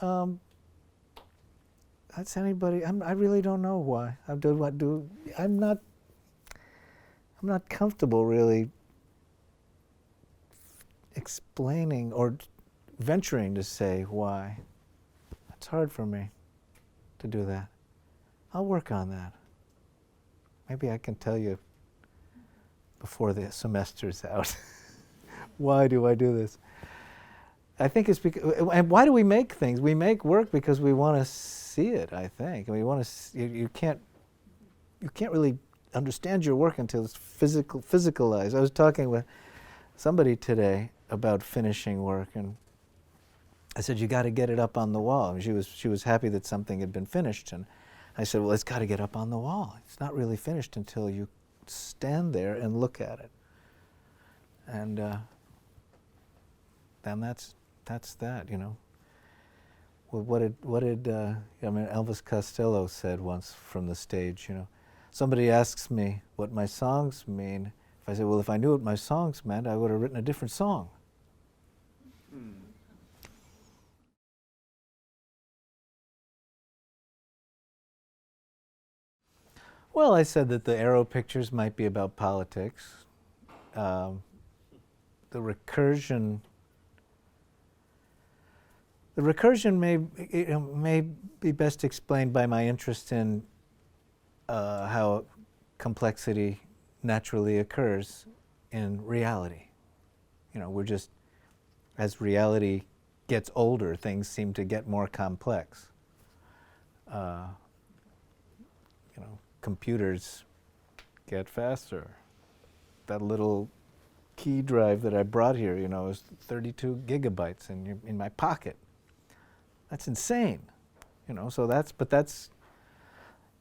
that's anybody. I really don't know why. I'm not comfortable really explaining or venturing to say why. It's hard for me. to do that. I'll work on that. Maybe I can tell you before the semester's out. Why do I do this? I think it's because, and why do we make things? We make work because we want to see it, I think. And we want to, you can't really understand your work until it's physicalized. I was talking with somebody today about finishing work, and I said, you got to get it up on the wall. And she was happy that something had been finished, and I said, well, it's got to get up on the wall. It's not really finished until you stand there and look at it. And then that's that, you know. Well, what did I mean, Elvis Costello said once from the stage, you know, somebody asks me what my songs mean. If I say, well, if I knew what my songs meant, I would have written a different song. Well, I said that the Arrow pictures might be about politics. The recursion may be best explained by my interest in how complexity naturally occurs in reality. You know, we're just, as reality gets older, things seem to get more complex. You know, computers get faster. That little key drive that I brought here, you know, is 32 gigabytes in my pocket. That's insane, you know. So that's,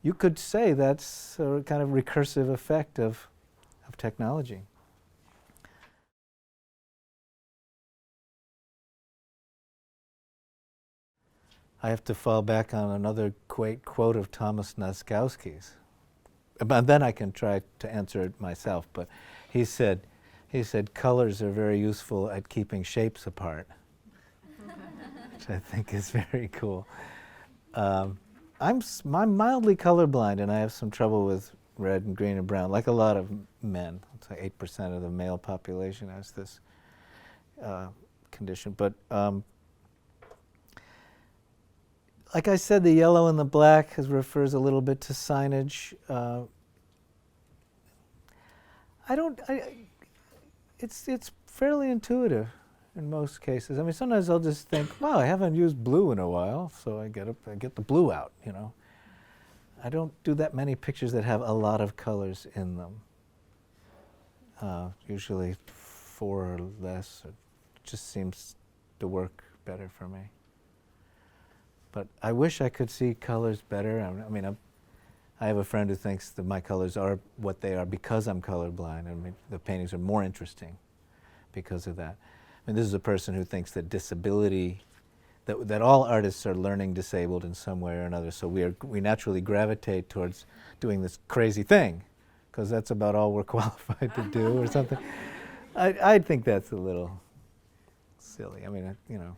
you could say that's a kind of recursive effect of technology. I have to fall back on another quote of Thomas Naskowski's. But then I can try to answer it myself. But he said, colors are very useful at keeping shapes apart, which I think is very cool. I'm mildly colorblind, and I have some trouble with red and green and brown, like a lot of men. It's like 8% of the male population has this condition. But like I said, the yellow and the black refers a little bit to signage. It's fairly intuitive in most cases. I mean, sometimes I'll just think, wow, I haven't used blue in a while, so I get the blue out, you know. I don't do that many pictures that have a lot of colors in them. Usually 4 or less. It just seems to work better for me. But I wish I could see colors better. I mean, I have a friend who thinks that my colors are what they are because I'm colorblind, and the paintings are more interesting because of that. I mean, this is a person who thinks that disability, that all artists are learning disabled in some way or another, so we naturally gravitate towards doing this crazy thing, because that's about all we're qualified to do or something. I think that's a little silly. I mean, you know.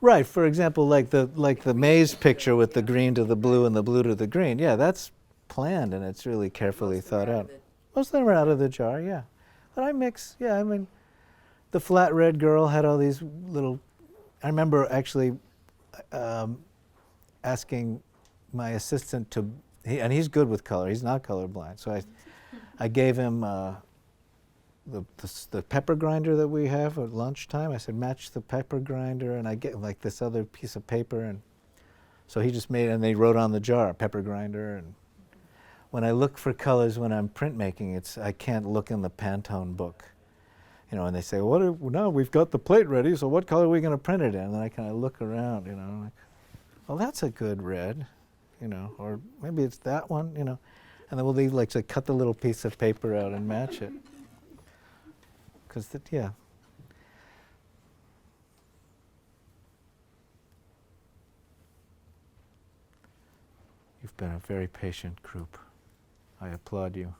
Right, for example, like the maze picture with the green to the blue and the blue to the green. Yeah, that's planned, and it's really carefully thought out. Most of them are out of the jar, yeah. But I mix, yeah, I mean, the flat red girl had all these little, I remember actually asking my assistant to, and he's good with color, he's not colorblind, so I gave him the pepper grinder that we have at lunchtime. I said, match the pepper grinder, and I get like this other piece of paper, and so he just made, and they wrote on the jar, pepper grinder. And when I look for colors when I'm printmaking, I can't look in the Pantone book, you know, and they say, now we've got the plate ready, so what color are we going to print it in? And I kind of look around, you know, like, well, that's a good red, you know, or maybe it's that one, you know, and then they like to cut the little piece of paper out and match it. Because, yeah. You've been a very patient group. I applaud you.